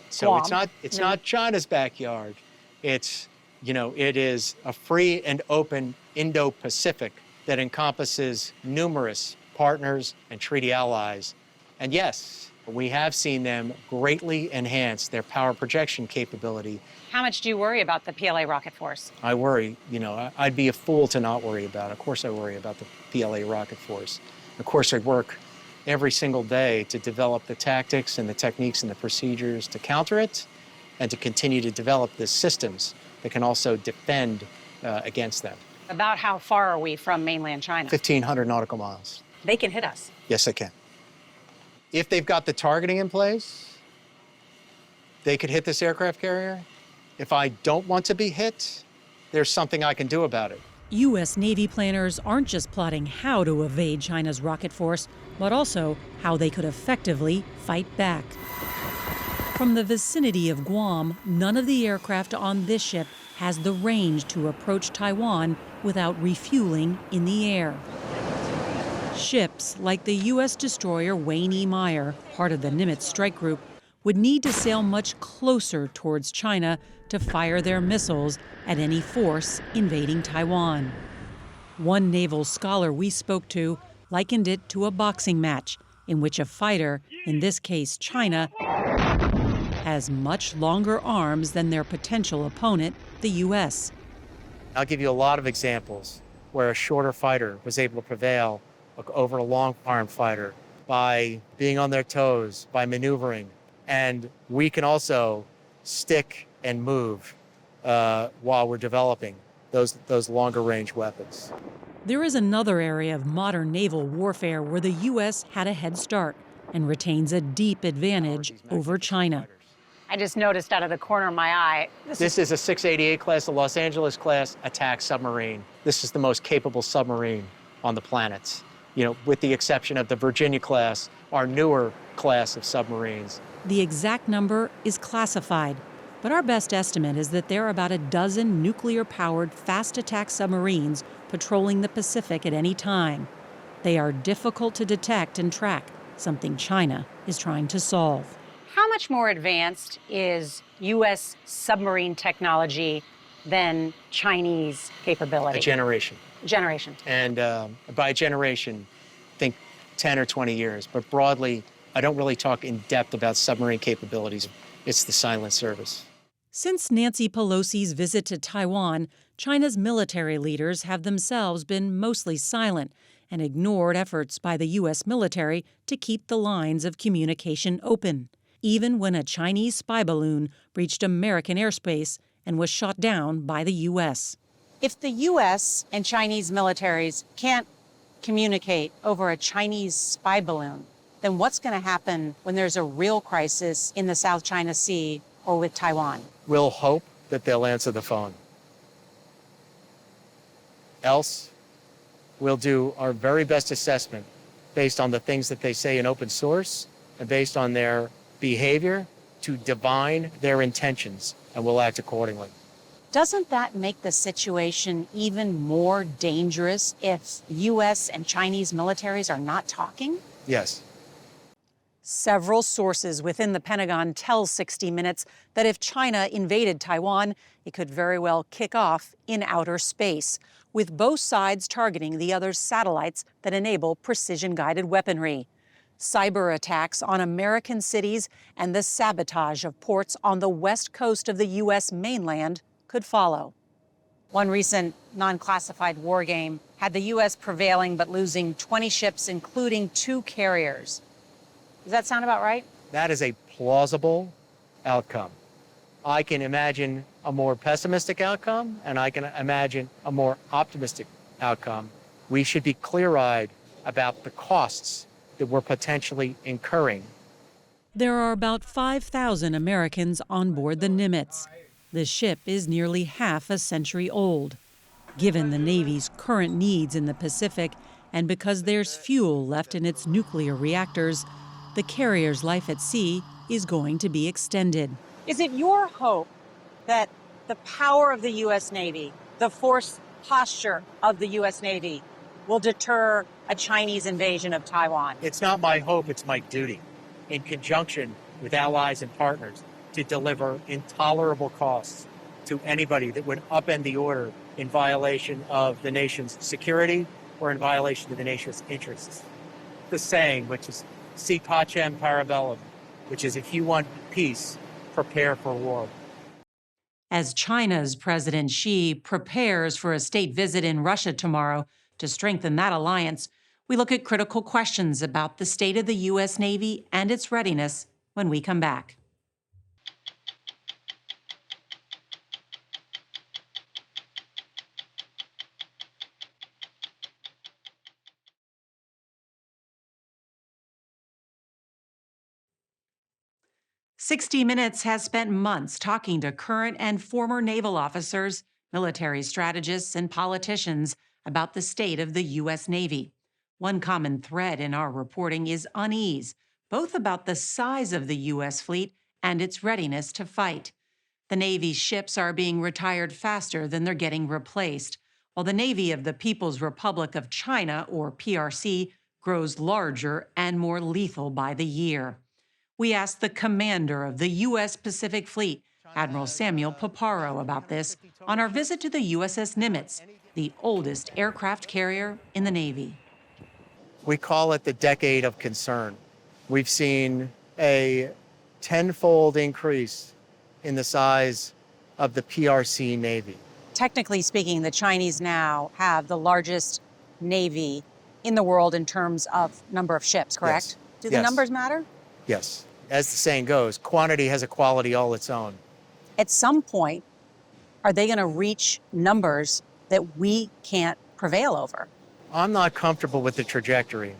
So Guam. it's not China's backyard. It is a free and open Indo-Pacific that encompasses numerous partners and treaty allies. And yes, we have seen them greatly enhance their power projection capability. How much do you worry about the PLA rocket force? I worry, I'd be a fool to not worry about it. Of course I worry about the PLA rocket force. Of course I work every single day to develop the tactics and the techniques and the procedures to counter it and to continue to develop the systems that can also defend against them. About how far are we from mainland China? 1,500 nautical miles. They can hit us. Yes, they can. If they've got the targeting in place, they could hit this aircraft carrier. If I don't want to be hit, there's something I can do about it. U.S. Navy planners aren't just plotting how to evade China's rocket force, but also how they could effectively fight back. From the vicinity of Guam, none of the aircraft on this ship has the range to approach Taiwan without refueling in the air. Ships like the U.S. destroyer Wayne E. Meyer, part of the Nimitz strike group, would need to sail much closer towards China to fire their missiles at any force invading Taiwan. One naval scholar we spoke to likened it to a boxing match in which a fighter, in this case China, has much longer arms than their potential opponent, the U.S. I'll give you a lot of examples where a shorter fighter was able to prevail over a long-armed fighter by being on their toes, by maneuvering. And we can also stick and move while we're developing those longer-range weapons. There is another area of modern naval warfare where the U.S. had a head start and retains a deep advantage over China. I just noticed out of the corner of my eye. This is a 688 class, a Los Angeles class attack submarine. This is the most capable submarine on the planet, with the exception of the Virginia class, our newer class of submarines. The exact number is classified, but our best estimate is that there are about a dozen nuclear-powered fast attack submarines patrolling the Pacific at any time. They are difficult to detect and track, something China is trying to solve. How much more advanced is U.S. submarine technology than Chinese capability? A generation. Generation. And by generation, think 10 or 20 years. But broadly, I don't really talk in depth about submarine capabilities. It's the silent service. Since Nancy Pelosi's visit to Taiwan, China's military leaders have themselves been mostly silent and ignored efforts by the U.S. military to keep the lines of communication open, even when a Chinese spy balloon breached American airspace and was shot down by the U.S. If the U.S. and Chinese militaries can't communicate over a Chinese spy balloon, then what's going to happen when there's a real crisis in the South China Sea or with Taiwan? We'll hope that they'll answer the phone. Else, we'll do our very best assessment based on the things that they say in open source and based on their behavior to divine their intentions, and we'll act accordingly. Doesn't that make the situation even more dangerous if U.S. and Chinese militaries are not talking? Yes. Several sources within the Pentagon tell 60 Minutes that if China invaded Taiwan, it could very well kick off in outer space, with both sides targeting the other's satellites that enable precision-guided weaponry. Cyber attacks on American cities and the sabotage of ports on the west coast of the U.S. mainland could follow. One recent non-classified war game had the U.S. prevailing but losing 20 ships, including 2 carriers. Does that sound about right? That is a plausible outcome. I can imagine a more pessimistic outcome, and I can imagine a more optimistic outcome. We should be clear-eyed about the costs that we're potentially incurring. There are about 5,000 Americans on board the Nimitz. The ship is nearly half a century old. Given the Navy's current needs in the Pacific, and because there's fuel left in its nuclear reactors, the carrier's life at sea is going to be extended. Is it your hope that the power of the U.S. Navy, the force posture of the U.S. Navy, will deter a Chinese invasion of Taiwan? It's not my hope, it's my duty, in conjunction with allies and partners, to deliver intolerable costs to anybody that would upend the order in violation of the nation's security or in violation of the nation's interests. The saying, which is si pacem para bellum, which is if you want peace, prepare for war. As China's President Xi prepares for a state visit in Russia tomorrow to strengthen that alliance, we look at critical questions about the state of the U.S. Navy and its readiness when we come back. "60 Minutes" has spent months talking to current and former naval officers, military strategists, and politicians about the state of the U.S. Navy. One common thread in our reporting is unease, both about the size of the U.S. fleet and its readiness to fight. The Navy's ships are being retired faster than they're getting replaced, while the Navy of the People's Republic of China, or PRC, grows larger and more lethal by the year. We asked the commander of the U.S. Pacific Fleet, Admiral Samuel Paparo, about this on our visit to the USS Nimitz, the oldest aircraft carrier in the Navy. We call it the decade of concern. We've seen a tenfold increase in the size of the PRC Navy. Technically speaking, the Chinese now have the largest Navy in the world in terms of number of ships, correct? Yes. Do the numbers matter? Yes. As the saying goes, quantity has a quality all its own. At some point, are they going to reach numbers that we can't prevail over? I'm not comfortable with the trajectory.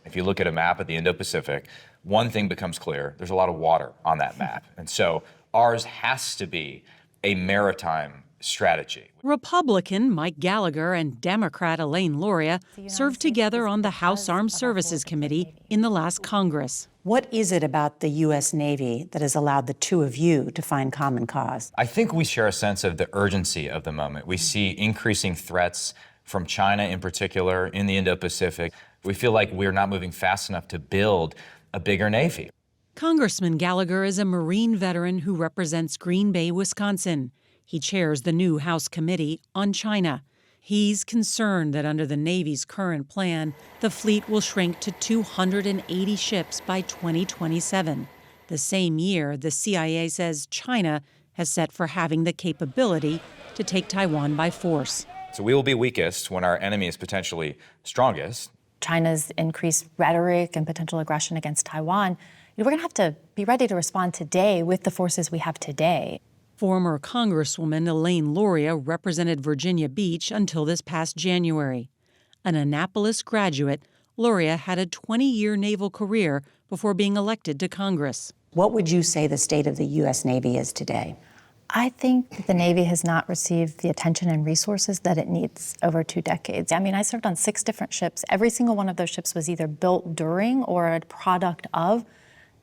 If you look at a map of the Indo-Pacific, one thing becomes clear. There's a lot of water on that map. And so ours has to be a maritime strategy. Republican Mike Gallagher and Democrat Elaine Luria served together on the House Armed Services Committee in the last Congress. What is it about the U.S. Navy that has allowed the two of you to find common cause? I think we share a sense of the urgency of the moment. We see increasing threats from China in particular in the Indo-Pacific. We feel like we're not moving fast enough to build a bigger Navy. Congressman Gallagher is a Marine veteran who represents Green Bay, Wisconsin. He chairs the new House Committee on China. He's concerned that under the Navy's current plan, the fleet will shrink to 280 ships by 2027, the same year the CIA says China has set for having the capability to take Taiwan by force. So we will be weakest when our enemy is potentially strongest. China's increased rhetoric and potential aggression against Taiwan, we're going to have to be ready to respond today with the forces we have today. Former Congresswoman Elaine Luria represented Virginia Beach until this past January. An Annapolis graduate, Luria had a 20-year naval career before being elected to Congress. What would you say the state of the U.S. Navy is today? I think that the Navy has not received the attention and resources that it needs over 2 decades. I mean, I served on 6 different ships. Every single one of those ships was either built during or a product of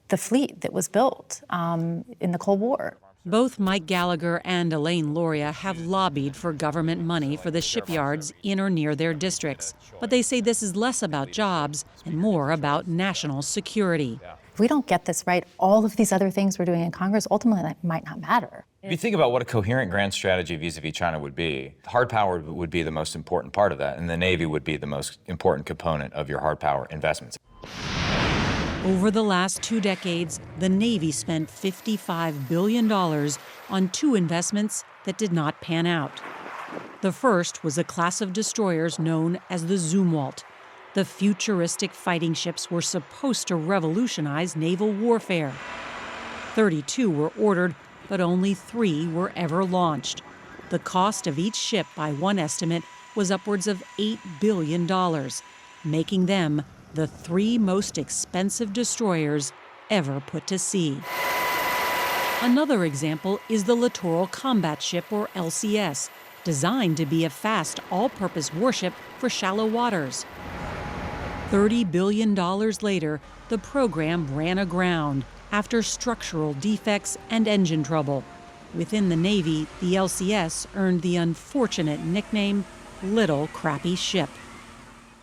the fleet that was built in the Cold War. Both Mike Gallagher and Elaine Luria have lobbied for government money for the shipyards in or near their districts. But they say this is less about jobs and more about national security. If we don't get this right, all of these other things we're doing in Congress, ultimately that might not matter. If you think about what a coherent grand strategy vis-a-vis China would be, hard power would be the most important part of that, and the Navy would be the most important component of your hard power investments. Over the last 2 decades, the Navy spent $55 billion on 2 investments that did not pan out. The first was a class of destroyers known as the Zumwalt. The futuristic fighting ships were supposed to revolutionize naval warfare. 32 were ordered, but only 3 were ever launched. The cost of each ship, by one estimate, was upwards of $8 billion, making them the 3 most expensive destroyers ever put to sea. Another example is the Littoral Combat Ship, or LCS, designed to be a fast, all-purpose warship for shallow waters. $30 billion later, the program ran aground after structural defects and engine trouble. Within the Navy, the LCS earned the unfortunate nickname Little Crappy Ship.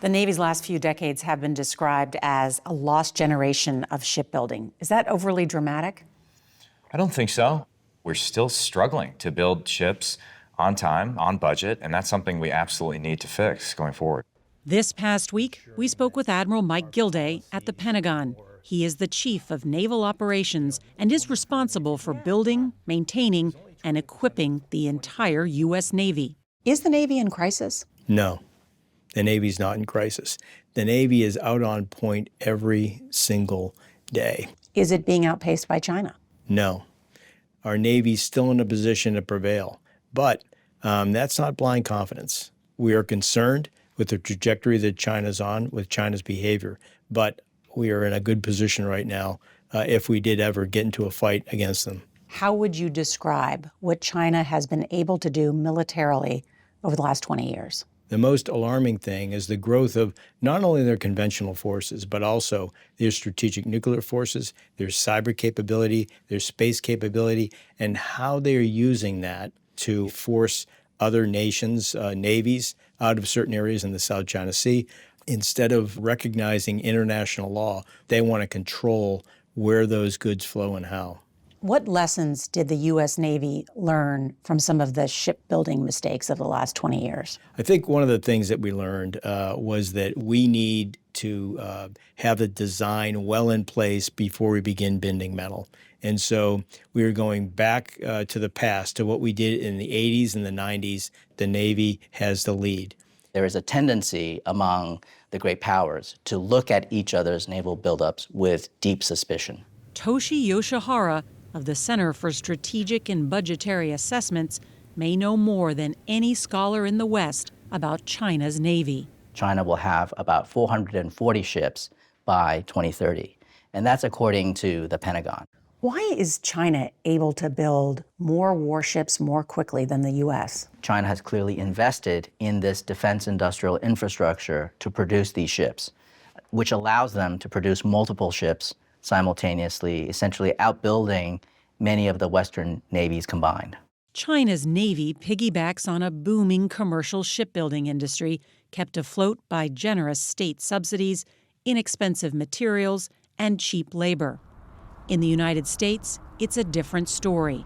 The Navy's last few decades have been described as a lost generation of shipbuilding. Is that overly dramatic? I don't think so. We're still struggling to build ships on time, on budget, and that's something we absolutely need to fix going forward. This past week, we spoke with Admiral Mike Gilday at the Pentagon. He is the Chief of Naval Operations and is responsible for building, maintaining, and equipping the entire U.S. Navy. Is the Navy in crisis? No, the Navy's not in crisis. The Navy is out on point every single day. Is it being outpaced by China? No. Our Navy's still in a position to prevail. But that's not blind confidence. We are concerned with the trajectory that China's on, with China's behavior. But we are in a good position right now if we did ever get into a fight against them. How would you describe what China has been able to do militarily over the last 20 years? The most alarming thing is the growth of not only their conventional forces, but also their strategic nuclear forces, their cyber capability, their space capability, and how they are using that to force other nations' navies out of certain areas in the South China Sea. Instead of recognizing international law, they want to control where those goods flow and how. What lessons did the U.S. Navy learn from some of the shipbuilding mistakes of the last 20 years? I think one of the things that we learned was that we need to have the design well in place before we begin bending metal. And so we are going back to the past, to what we did in the 80s and the 90s. The Navy has the lead. There is a tendency among the great powers to look at each other's naval buildups with deep suspicion. Toshi Yoshihara of the Center for Strategic and Budgetary Assessments may know more than any scholar in the West about China's Navy. China will have about 440 ships by 2030, and that's according to the Pentagon. Why is China able to build more warships more quickly than the U.S.? China has clearly invested in this defense industrial infrastructure to produce these ships, which allows them to produce multiple ships simultaneously, essentially outbuilding many of the Western navies combined. China's Navy piggybacks on a booming commercial shipbuilding industry kept afloat by generous state subsidies, inexpensive materials, and cheap labor. In the United States, it's a different story.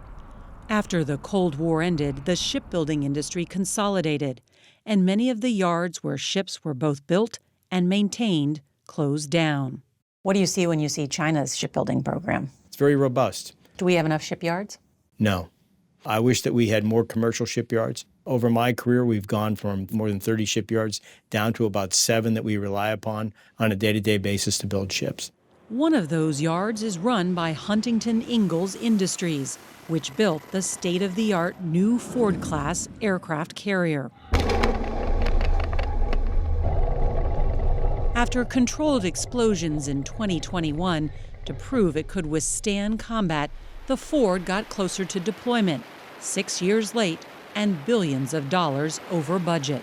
After the Cold War ended, the shipbuilding industry consolidated, and many of the yards where ships were both built and maintained closed down. What do you see when you see China's shipbuilding program? It's very robust. Do we have enough shipyards? No. I wish that we had more commercial shipyards. Over my career, we've gone from more than 30 shipyards down to about 7 that we rely upon on a day-to-day basis to build ships. One of those yards is run by Huntington Ingalls Industries, which built the state-of-the-art new Ford-class aircraft carrier. After controlled explosions in 2021 to prove it could withstand combat, the Ford got closer to deployment, 6 years late and billions of dollars over budget.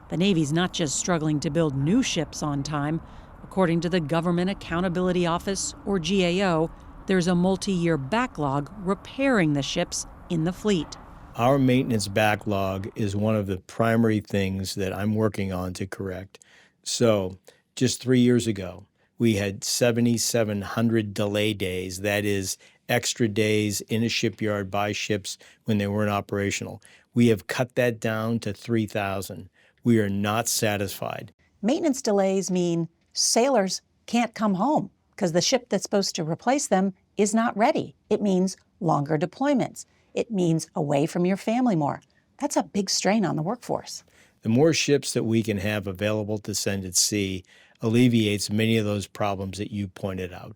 The Navy's not just struggling to build new ships on time. According to the Government Accountability Office, or GAO, there's a multi-year backlog repairing the ships in the fleet. Our maintenance backlog is one of the primary things that I'm working on to correct. So just 3 years ago, we had 7,700 delay days. That is extra days in a shipyard by ships when they weren't operational. We have cut that down to 3,000. We are not satisfied. Maintenance delays mean sailors can't come home because the ship that's supposed to replace them is not ready. It means longer deployments. It means away from your family more. That's a big strain on the workforce. The more ships that we can have available to send at sea alleviates many of those problems that you pointed out.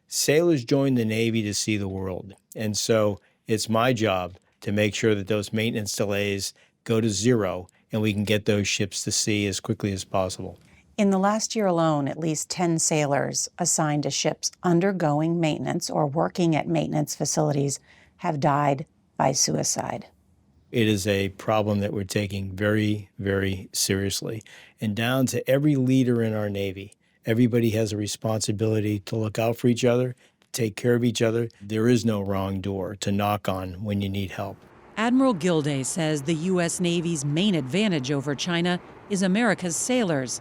Sailors join the Navy to see the world, and so it's my job to make sure that those maintenance delays go to zero and we can get those ships to sea as quickly as possible. In the last year alone, at least 10 sailors assigned to ships undergoing maintenance or working at maintenance facilities have died by suicide. It is a problem that we're taking very, very seriously. And down to every leader in our Navy, everybody has a responsibility to look out for each other, to take care of each other. There is no wrong door to knock on when you need help. Admiral Gilday says the U.S. Navy's main advantage over China is America's sailors.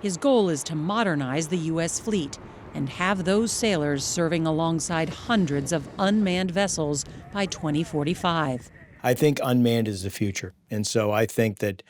His goal is to modernize the U.S. fleet and have those sailors serving alongside hundreds of unmanned vessels by 2045. I think unmanned is the future. And so I think that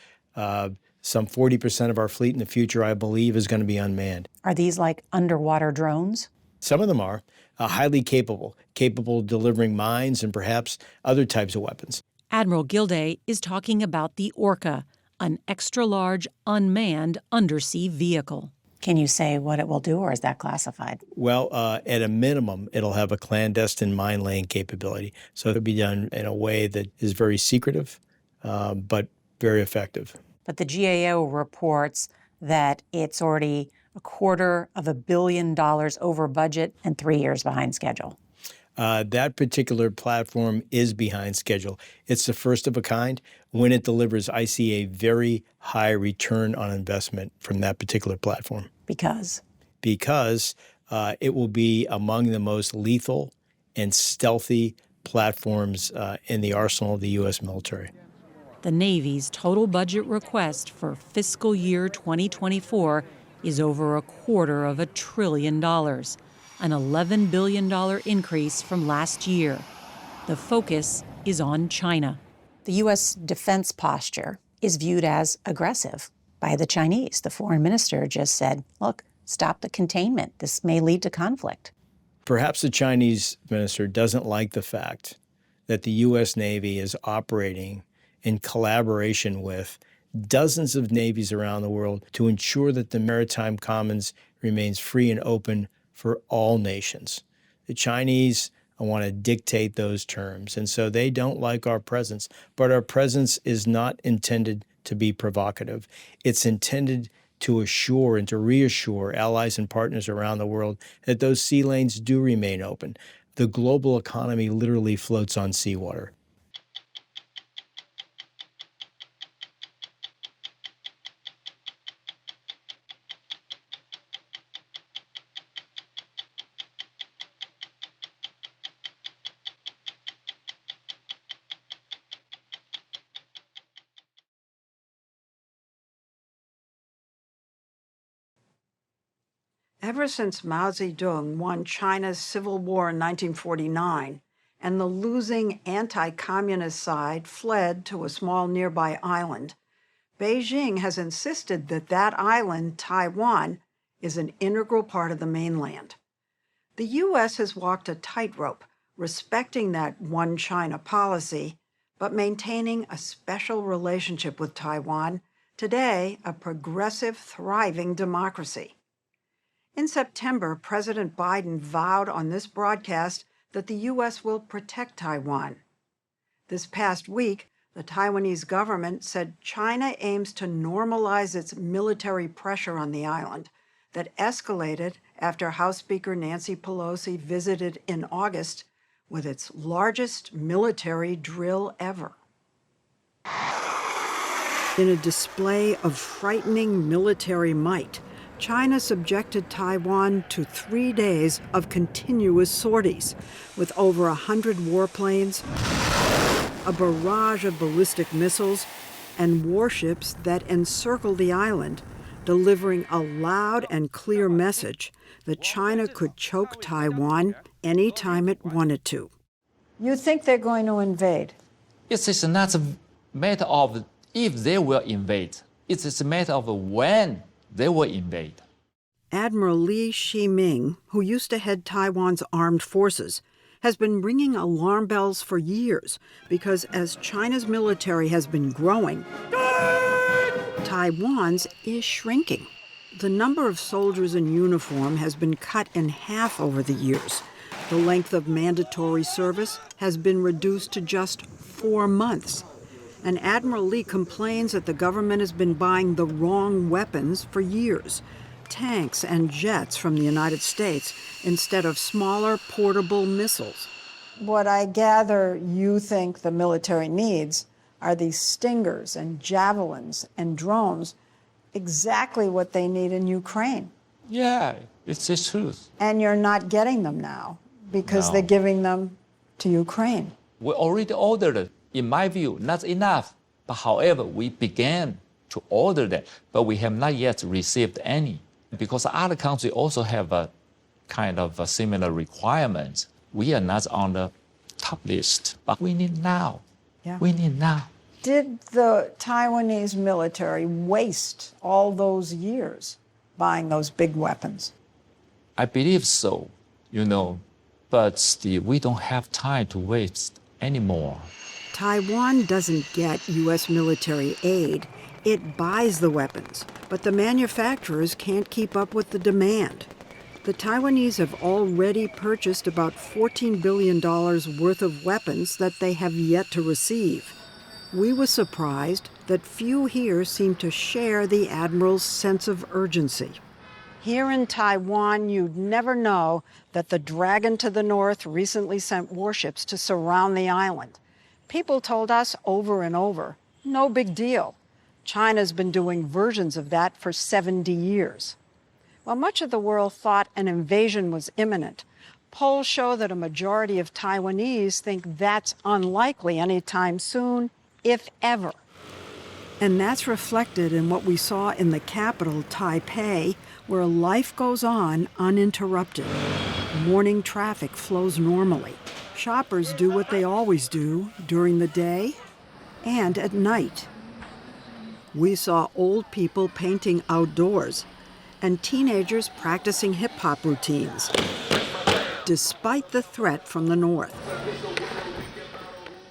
some 40% of our fleet in the future, I believe, is going to be unmanned. Are these like underwater drones? Some of them are highly capable of delivering mines and perhaps other types of weapons. Admiral Gilday is talking about the Orca, an extra-large, unmanned undersea vehicle. Can you say what it will do, or is that classified? Well, at a minimum, it'll have a clandestine mine laying capability. So it'll be done in a way that is very secretive, but very effective. But the GAO reports that it's already $250 million over budget and 3 years behind schedule. That particular platform is behind schedule. It's the first of a kind. When it delivers, I see a very high return on investment from that particular platform. Because? Because it will be among the most lethal and stealthy platforms in the arsenal of the U.S. military. The Navy's total budget request for fiscal year 2024 is over $250 billion. An $11 billion increase from last year. The focus is on China. The U.S. defense posture is viewed as aggressive by the Chinese. The foreign minister just said, look, stop the containment. This may lead to conflict. Perhaps the Chinese minister doesn't like the fact that the U.S. Navy is operating in collaboration with dozens of navies around the world to ensure that the maritime commons remains free and open for all nations. The Chinese want to dictate those terms, and so they don't like our presence. But our presence is not intended to be provocative. It's intended to assure and to reassure allies and partners around the world that those sea lanes do remain open. The global economy literally floats on seawater. Ever since Mao Zedong won China's civil war in 1949 and the losing anti-communist side fled to a small nearby island, Beijing has insisted that that island, Taiwan, is an integral part of the mainland. The U.S. has walked a tightrope, respecting that one China policy, but maintaining a special relationship with Taiwan, today a progressive, thriving democracy. In September, President Biden vowed on this broadcast that the U.S. will protect Taiwan. This past week, the Taiwanese government said China aims to normalize its military pressure on the island that escalated after House Speaker Nancy Pelosi visited in August with its largest military drill ever. In a display of frightening military might, China subjected Taiwan to 3 days of continuous sorties, with over 100 warplanes, a barrage of ballistic missiles, and warships that encircle the island, delivering a loud and clear message that China could choke Taiwan anytime it wanted to. You think they're going to invade? It is not a matter of if they will invade. It is a matter of when they will invade. Admiral Li Shiming, who used to head Taiwan's armed forces, has been ringing alarm bells for years because as China's military has been growing, Taiwan's is shrinking. The number of soldiers in uniform has been cut in half over the years. The length of mandatory service has been reduced to just 4 months. And Admiral Li complains that the government has been buying the wrong weapons for years. Tanks and jets from the United States instead of smaller portable missiles. What I gather you think the military needs are these Stingers and Javelins and drones, exactly what they need in Ukraine. Yeah, it's the truth. And you're not getting them now because they're giving them to Ukraine. We already ordered, in my view, not enough. But however, we began to order that, but we have not yet received any. Because other countries also have a kind of a similar requirements. We are not on the top list, but we need now. Yeah. We need now. Did the Taiwanese military waste all those years buying those big weapons? I believe so, but still, we don't have time to waste anymore. Taiwan doesn't get U.S. military aid. It buys the weapons, but the manufacturers can't keep up with the demand. The Taiwanese have already purchased about $14 billion worth of weapons that they have yet to receive. We were surprised that few here seem to share the Admiral's sense of urgency. Here in Taiwan, you'd never know that the Dragon to the North recently sent warships to surround the island. People told us over and over, no big deal. China's been doing versions of that for 70 years. While much of the world thought an invasion was imminent, polls show that a majority of Taiwanese think that's unlikely anytime soon, if ever. And that's reflected in what we saw in the capital, Taipei, where life goes on uninterrupted. Morning traffic flows normally. Shoppers do what they always do during the day and at night. We saw old people painting outdoors and teenagers practicing hip-hop routines, despite the threat from the north.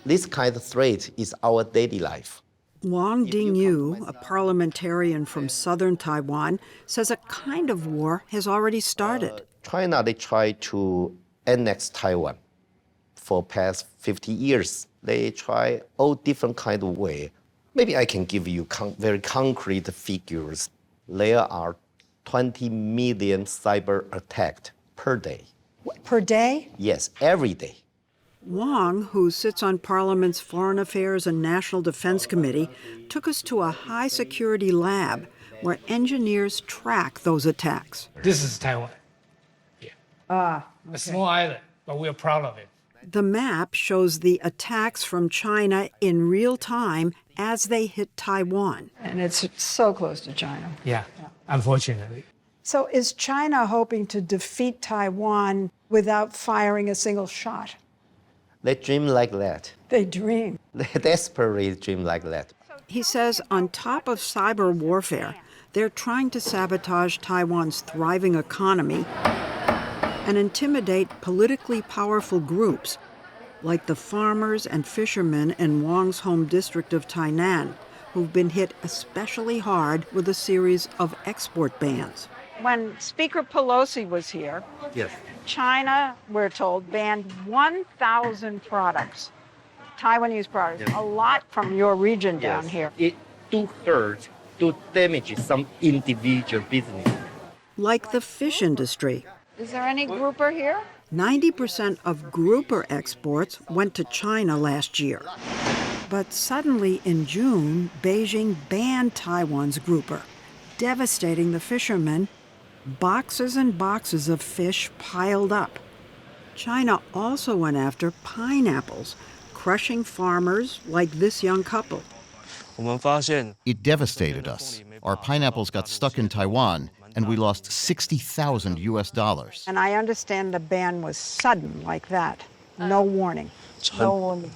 This kind of threat is our daily life. Wang Dingyu, a parliamentarian from southern Taiwan, says a kind of war has already started. China, they try to annex Taiwan for past 50 years. They try all different kind of way. Maybe I can give you very concrete figures. There are 20 million cyber attacks per day. Per day? Yes, every day. Wang, who sits on Parliament's Foreign Affairs and National Defense Committee, took us to a high-security lab where engineers track those attacks. This is Taiwan. Yeah. Okay. A small island, but we are proud of it. The map shows the attacks from China in real time as they hit Taiwan. And it's so close to China. Yeah, unfortunately. So is China hoping to defeat Taiwan without firing a single shot? They dream like that. They dream. They desperately dream like that. He says on top of cyber warfare, they're trying to sabotage Taiwan's thriving economy and intimidate politically powerful groups like the farmers and fishermen in Wang's home district of Tainan, who've been hit especially hard with a series of export bans. When Speaker Pelosi was here, yes, China, we're told, banned 1,000 products, Taiwanese products, a lot from your region down here. It do hurt, do damage some individual business. Like the fish industry. Is there any grouper here? 90% of grouper exports went to China last year. But suddenly in June, Beijing banned Taiwan's grouper, devastating the fishermen. Boxes and boxes of fish piled up. China also went after pineapples, crushing farmers like this young couple. It devastated us. our pineapples got stuck in Taiwan, and we lost $60,000 US. And I understand the ban was sudden like that. No warning. No warning.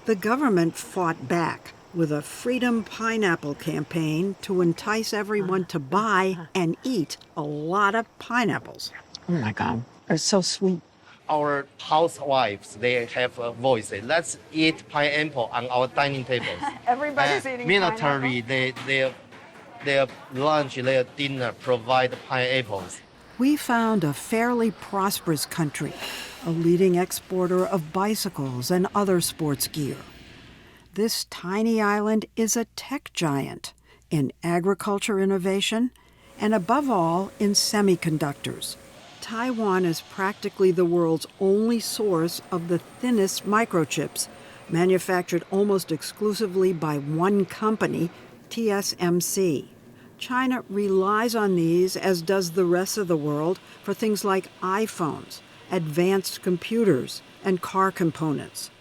The government fought back with a Freedom Pineapple campaign to entice everyone to buy and eat a lot of pineapples. Oh my God, they're so sweet. Our housewives, they have a voice. Let's eat pineapple on our dining tables. Everybody's eating military, their lunch, their dinner provide pineapples. We found a fairly prosperous country, a leading exporter of bicycles and other sports gear. This tiny island is a tech giant in agriculture innovation and, above all, in semiconductors. Taiwan is practically the world's only source of the thinnest microchips, manufactured almost exclusively by one company, TSMC. China relies on these, as does the rest of the world, for things like iPhones, advanced computers, and car components.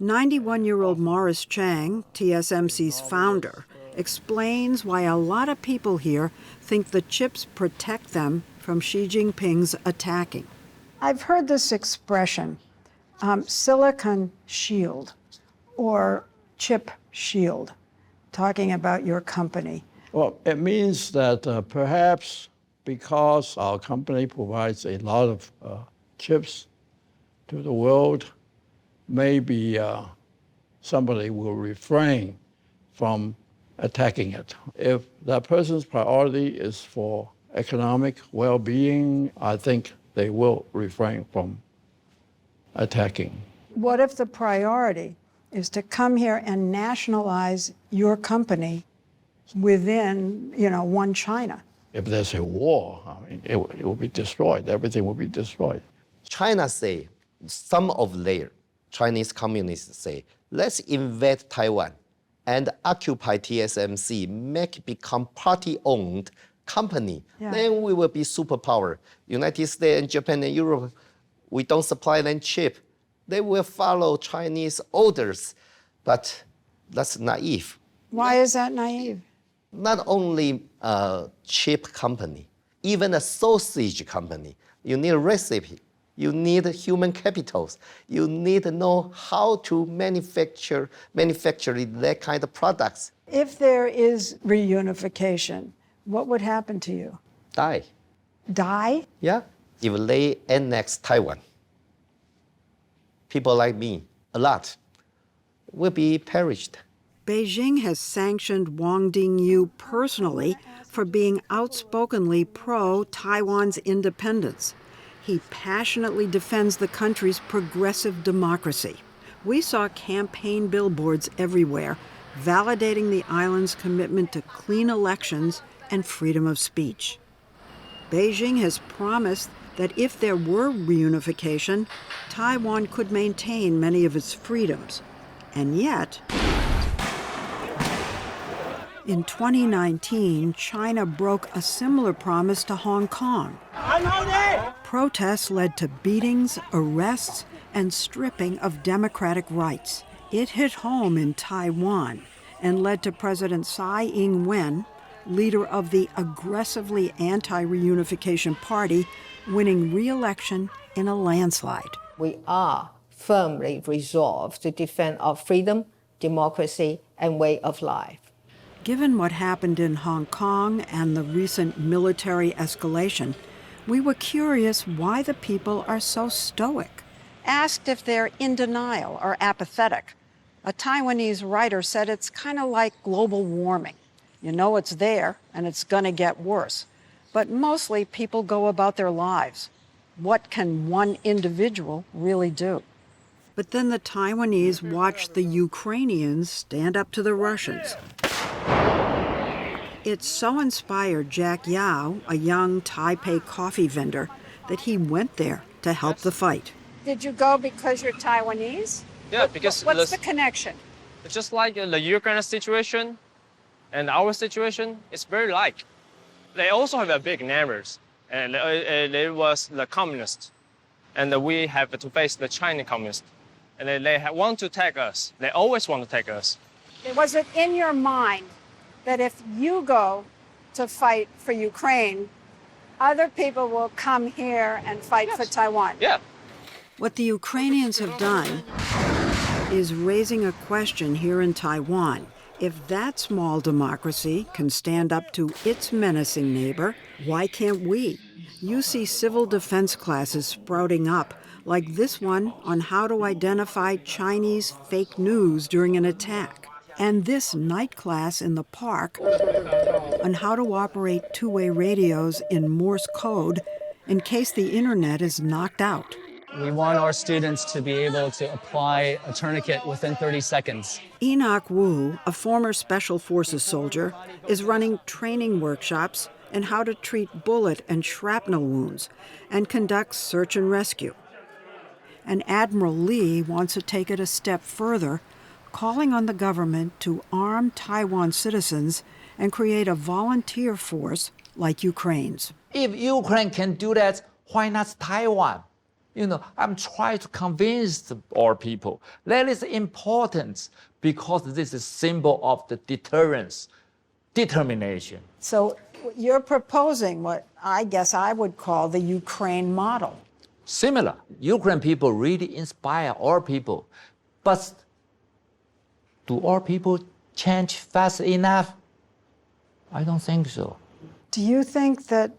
91-year-old Morris Chang, TSMC's founder, explains why a lot of people here think the chips protect them from Xi Jinping's attacking. I've heard this expression, silicon shield or chip shield, talking about your company. Well, it means that perhaps because our company provides a lot of chips to the world, maybe somebody will refrain from attacking it. If that person's priority is for economic well-being, I think they will refrain from attacking. What if the priority is to come here and nationalize your company within, one China? If there's a war, I mean, it will be destroyed. Everything will be destroyed. China say, some of their Chinese communists say, let's invade Taiwan and occupy TSMC, make it become party-owned company. Yeah. Then we will be superpower. United States and Japan and Europe, we don't supply them chip. They will follow Chinese orders. But that's naive. Why is that naive? Not only a chip company, even a sausage company, you need a recipe. You need human capitals. You need to know how to manufacture that kind of products. If there is reunification, what would happen to you? Die. Die? Yeah. If they annex Taiwan, people like me, a lot, will be perished. Beijing has sanctioned Wang Dingyu personally for being outspokenly pro-Taiwan's independence. He passionately defends the country's progressive democracy. We saw campaign billboards everywhere, validating the island's commitment to clean elections and freedom of speech. Beijing has promised that if there were reunification, Taiwan could maintain many of its freedoms. And yet, in 2019, China broke a similar promise to Hong Kong. Protests led to beatings, arrests, and stripping of democratic rights. It hit home in Taiwan and led to President Tsai Ing-wen, leader of the aggressively anti-reunification party, winning re-election in a landslide. We are firmly resolved to defend our freedom, democracy, and way of life. Given what happened in Hong Kong and the recent military escalation, we were curious why the people are so stoic. Asked if they're in denial or apathetic, a Taiwanese writer said it's kind of like global warming. You know it's there and it's going to get worse. But mostly people go about their lives. What can one individual really do? But then the Taiwanese watched the Ukrainians stand up to the Russians. It so inspired Jack Yao, a young Taipei coffee vendor, that he went there to help the fight. Did you go because you're Taiwanese? Yeah, because what's the connection? It's just like the Ukraine situation and our situation is very like. They also have a big neighbors, and it was the communists, and we have to face the Chinese communists, and they want to take us. They always want to take us. Was it in your mind that if you go to fight for Ukraine, other people will come here and fight for Taiwan. Yeah. What the Ukrainians have done is raising a question here in Taiwan. If that small democracy can stand up to its menacing neighbor, why can't we? You see civil defense classes sprouting up, like this one on how to identify Chinese fake news during an attack, and this night class in the park on how to operate two-way radios in Morse code in case the internet is knocked out. We want our students to be able to apply a tourniquet within 30 seconds. Enoch Wu, a former Special Forces soldier, is running training workshops in how to treat bullet and shrapnel wounds and conducts search and rescue. And Admiral Lee wants to take it a step further, calling on the government to arm Taiwan citizens and create a volunteer force like Ukraine's. If Ukraine can do that, why not Taiwan? I'm trying to convince our people that is important because this is a symbol of the deterrence, determination. So you're proposing what I guess I would call the Ukraine model. Similar. Ukraine people really inspire our people. But do our people change fast enough? I don't think so. Do you think that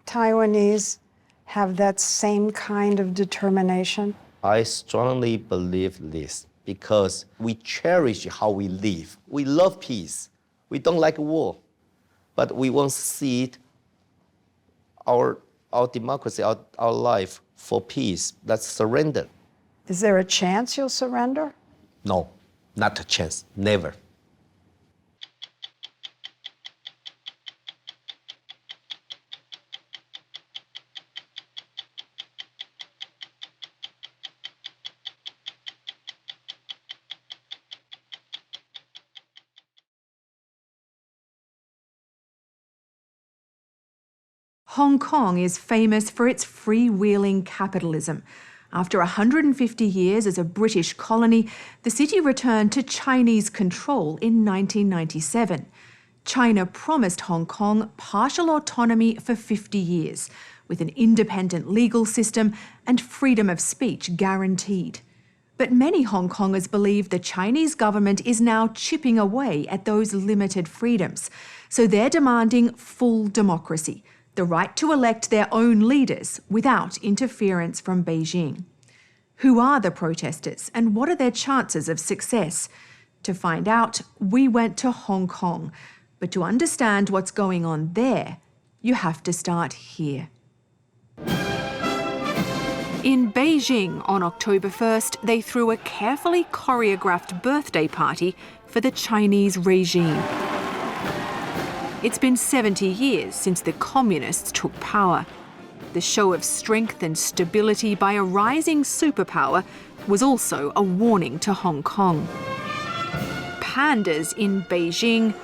Taiwanese have that same kind of determination? I strongly believe this because we cherish how we live. We love peace. We don't like war, but we won't cede our democracy, our life for peace. That's surrender. Is there a chance you'll surrender? No, not a chance, never. Hong Kong is famous for its freewheeling capitalism. After 150 years as a British colony, the city returned to Chinese control in 1997. China promised Hong Kong partial autonomy for 50 years, with an independent legal system and freedom of speech guaranteed. But many Hong Kongers believe the Chinese government is now chipping away at those limited freedoms, so they're demanding full democracy, the right to elect their own leaders without interference from Beijing. Who are the protesters and what are their chances of success? To find out, we went to Hong Kong. But to understand what's going on there, you have to start here. In Beijing on October 1st, they threw a carefully choreographed birthday party for the Chinese regime. It's been 70 years since the communists took power. The show of strength and stability by a rising superpower was also a warning to Hong Kong. Pandas in Beijing,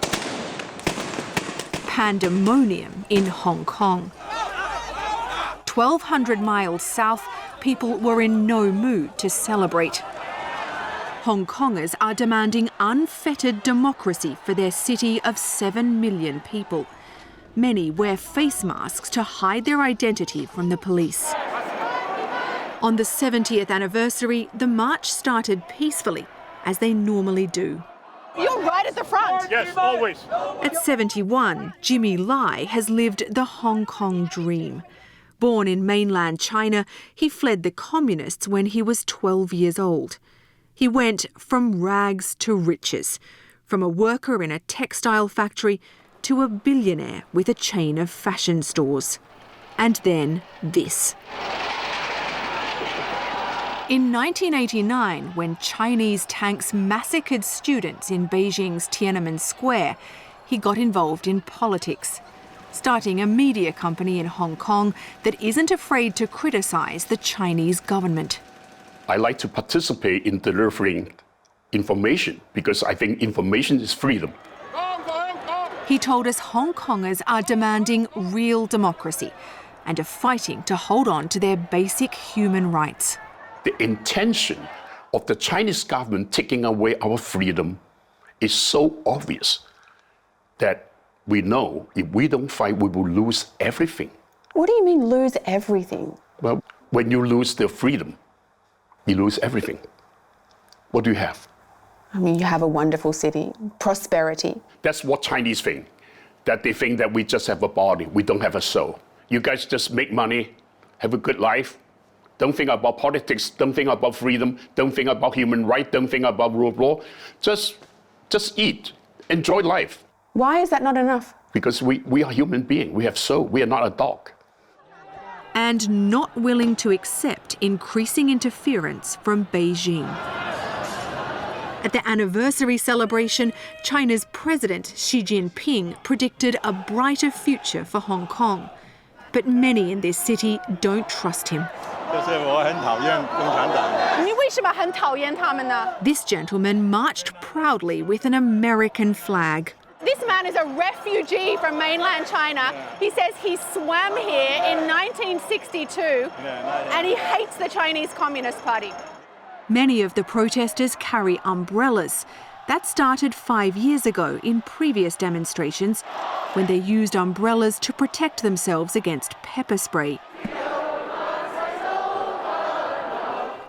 pandemonium in Hong Kong. 1,200 miles south, people were in no mood to celebrate. Hong Kongers are demanding unfettered democracy for their city of 7 million people. Many wear face masks to hide their identity from the police. On the 70th anniversary, the march started peacefully, as they normally do. You're right at the front. Yes, always. At 71, Jimmy Lai has lived the Hong Kong dream. Born in mainland China, he fled the communists when he was 12 years old. He went from rags to riches, from a worker in a textile factory to a billionaire with a chain of fashion stores. And then this. In 1989, when Chinese tanks massacred students in Beijing's Tiananmen Square, he got involved in politics, starting a media company in Hong Kong that isn't afraid to criticize the Chinese government. I like to participate in delivering information because I think information is freedom. He told us Hong Kongers are demanding real democracy and are fighting to hold on to their basic human rights. The intention of the Chinese government taking away our freedom is so obvious that We know if we don't fight, we will lose everything. What do you mean lose everything? Well, when you lose the freedom, you lose everything. What do you have? I mean, you have a wonderful city, prosperity. That's what Chinese think, that they think that we just have a body, we don't have a soul. You guys just make money, have a good life, don't think about politics, don't think about freedom, don't think about human rights, don't think about rule of law. Just eat, enjoy life. Why is that not enough? Because we are human beings, we have soul, we are not a dog. And not willing to accept increasing interference from Beijing. At the anniversary celebration, China's President Xi Jinping predicted a brighter future for Hong Kong. But many in this city don't trust him. This gentleman marched proudly with an American flag. This man is a refugee from mainland China. He says he swam here in 1962 and he hates the Chinese Communist Party. Many of the protesters carry umbrellas. That started 5 years ago in previous demonstrations when they used umbrellas to protect themselves against pepper spray.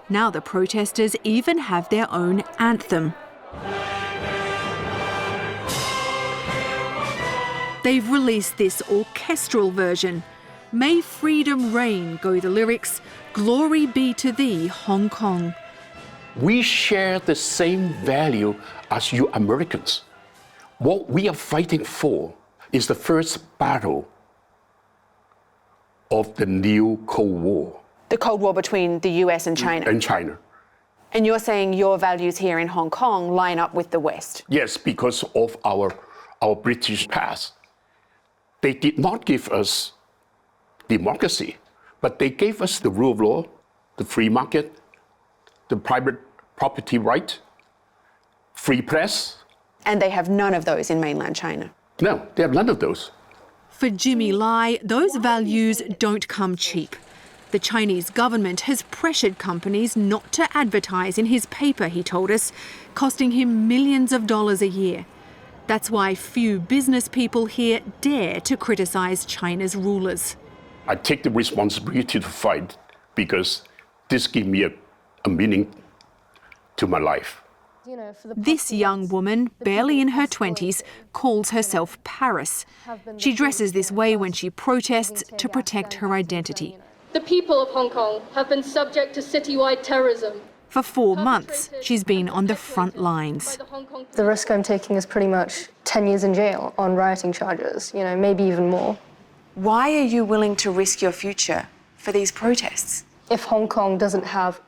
Now the protesters even have their own anthem. They've released this orchestral version. May freedom reign, go the lyrics. Glory be to thee, Hong Kong. We share the same value as you Americans. What we are fighting for is the first battle of the new Cold War. The Cold War between the US and China. And China. And you're saying your values here in Hong Kong line up with the West? Yes, because of our British past. They did not give us democracy, but they gave us the rule of law, the free market, the private property right, free press. And they have none of those in mainland China? No, they have none of those. For Jimmy Lai, those values don't come cheap. The Chinese government has pressured companies not to advertise in his paper, he told us, costing him millions of dollars a year. That's why few business people here dare to criticise China's rulers. I take the responsibility to fight because this gives me a meaning to my life. This young woman, barely in her 20s, calls herself Paris. She dresses this way when she protests to protect her identity. The people of Hong Kong have been subject to citywide terrorism. For 4 months, she's been on the front lines. The risk I'm taking is pretty much 10 years in jail on rioting charges, maybe even more. Why are you willing to risk your future for these protests? If Hong Kong doesn't have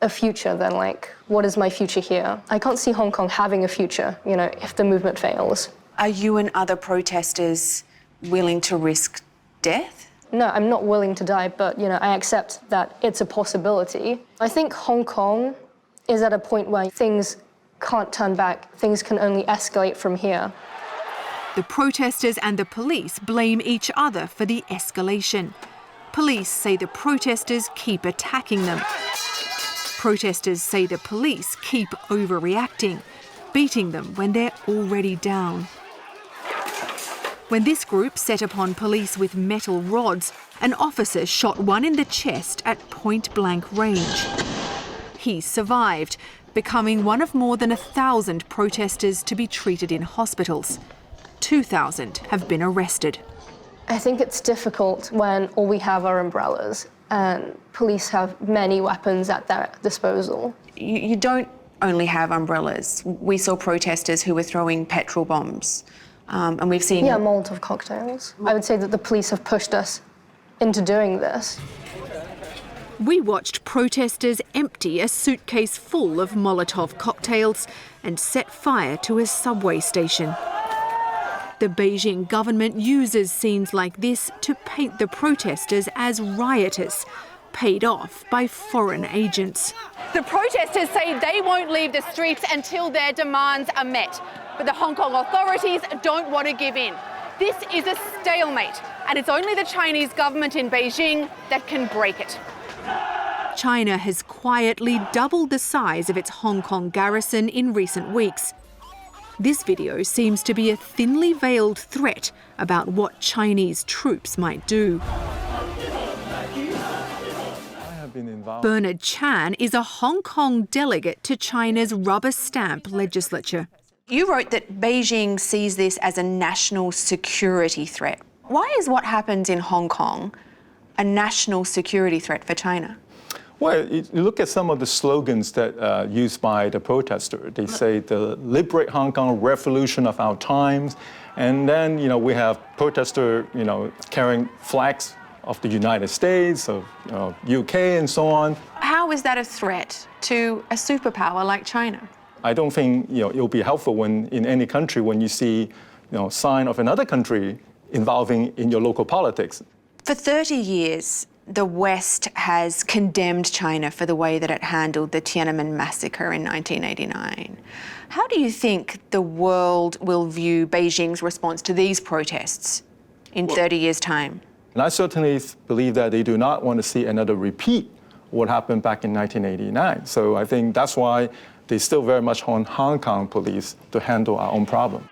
a future, then what is my future here? I can't see Hong Kong having a future, if the movement fails. Are you and other protesters willing to risk death? No, I'm not willing to die, but, I accept that it's a possibility. I think Hong Kong is at a point where things can't turn back. Things can only escalate from here. The protesters and the police blame each other for the escalation. Police say the protesters keep attacking them. Protesters say the police keep overreacting, beating them when they're already down. When this group set upon police with metal rods, an officer shot one in the chest at point-blank range. He survived, becoming one of more than 1,000 protesters to be treated in hospitals. 2,000 have been arrested. I think it's difficult when all we have are umbrellas and police have many weapons at their disposal. You don't only have umbrellas. We saw protesters who were throwing petrol bombs. And we've seen... Yeah, Molotov cocktails. I would say that the police have pushed us into doing this. We watched protesters empty a suitcase full of Molotov cocktails and set fire to a subway station. The Beijing government uses scenes like this to paint the protesters as rioters, paid off by foreign agents. The protesters say they won't leave the streets until their demands are met. But the Hong Kong authorities don't want to give in. This is a stalemate, and it's only the Chinese government in Beijing that can break it. China has quietly doubled the size of its Hong Kong garrison in recent weeks. This video seems to be a thinly veiled threat about what Chinese troops might do. Bernard Chan is a Hong Kong delegate to China's rubber stamp legislature. You wrote that Beijing sees this as a national security threat. Why is what happens in Hong Kong a national security threat for China? Well, you look at some of the slogans that used by the protesters. They say the liberate Hong Kong, revolution of our times. And then, we have protesters, carrying flags of the United States, of UK and so on. How is that a threat to a superpower like China? I don't think, it'll be helpful when in any country when you see, sign of another country involving in your local politics. For 30 years, the West has condemned China for the way that it handled the Tiananmen massacre in 1989. How do you think the world will view Beijing's response to these protests in 30 years' time? And I certainly believe that they do not want to see another repeat of what happened back in 1989. So I think that's why they still very much want Hong Kong police to handle our own problem.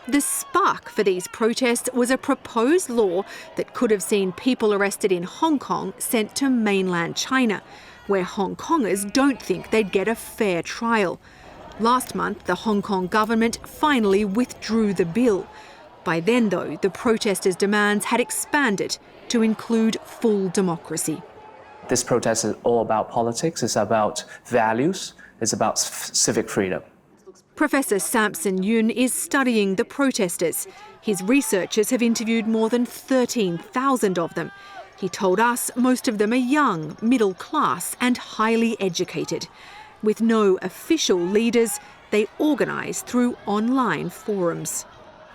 The spark for these protests was a proposed law that could have seen people arrested in Hong Kong sent to mainland China, where Hong Kongers don't think they'd get a fair trial. Last month, the Hong Kong government finally withdrew the bill. By then, though, the protesters' demands had expanded to include full democracy. This protest is all about politics, it's about values, it's about civic freedom. Professor Samson Yun is studying the protesters. His researchers have interviewed more than 13,000 of them. He told us most of them are young, middle class and highly educated. With no official leaders, they organise through online forums.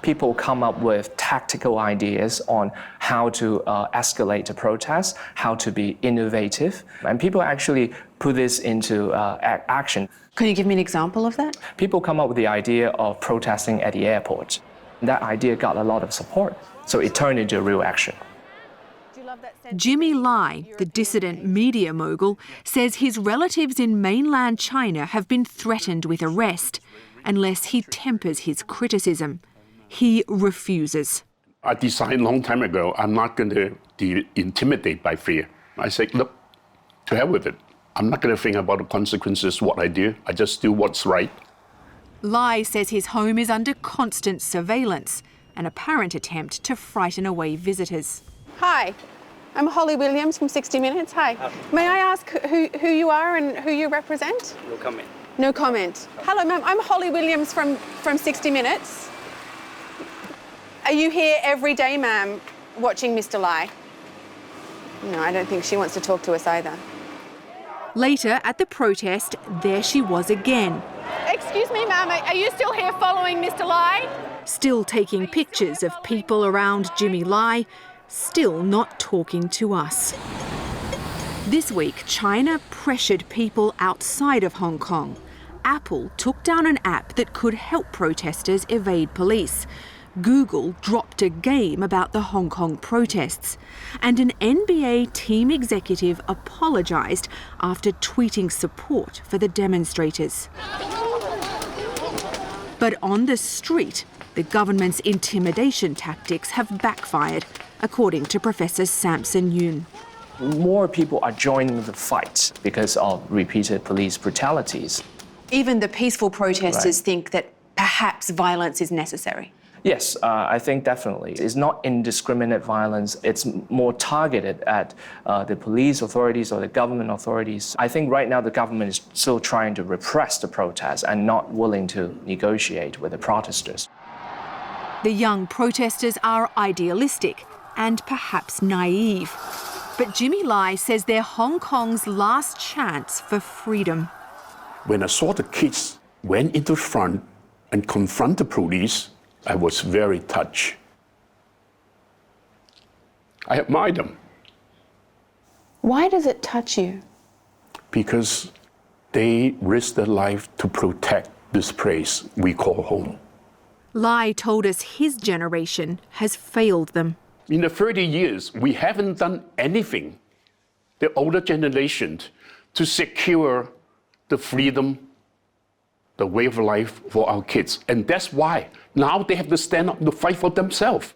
People come up with tactical ideas on how to escalate a protest, how to be innovative, and people actually put this into action. Can you give me an example of that? People come up with the idea of protesting at the airport. That idea got a lot of support, so it turned into real action. Jimmy Lai, the dissident media mogul, says his relatives in mainland China have been threatened with arrest unless he tempers his criticism. He refuses. I decided a long time ago, I'm not going to be intimidated by fear. I said, look, to hell with it. I'm not going to think about the consequences, what I do. I just do what's right. Lai says his home is under constant surveillance, an apparent attempt to frighten away visitors. Hi, I'm Holly Williams from 60 Minutes. Hi. May I ask who you are and who you represent? No comment. No comment. Hello, ma'am. I'm Holly Williams from 60 Minutes. Are you here every day, ma'am, watching Mr. Lai? No, I don't think she wants to talk to us either. Later, at the protest, there she was again. Excuse me, ma'am, are you still here following Mr. Lai? Still taking pictures of people around Jimmy Lai, still not talking to us. This week, China pressured people outside of Hong Kong. Apple took down an app that could help protesters evade police. Google dropped a game about the Hong Kong protests, and an NBA team executive apologised after tweeting support for the demonstrators. But on the street, the government's intimidation tactics have backfired, according to Professor Samson Yun. More people are joining the fight because of repeated police brutalities. Even the peaceful protesters think that perhaps violence is necessary. Yes, I think definitely. It's not indiscriminate violence. It's more targeted at the police authorities or the government authorities. I think right now the government is still trying to repress the protests and not willing to negotiate with the protesters. The young protesters are idealistic and perhaps naive. But Jimmy Lai says they're Hong Kong's last chance for freedom. When I saw the kids went into front and confront the police, I was very touched. I admire them. Why does it touch you? Because they risk their life to protect this place we call home. Lai told us his generation has failed them. In the 30 years, we haven't done anything, the older generation, to secure the freedom the way of life for our kids. And that's why now they have to stand up to fight for themselves.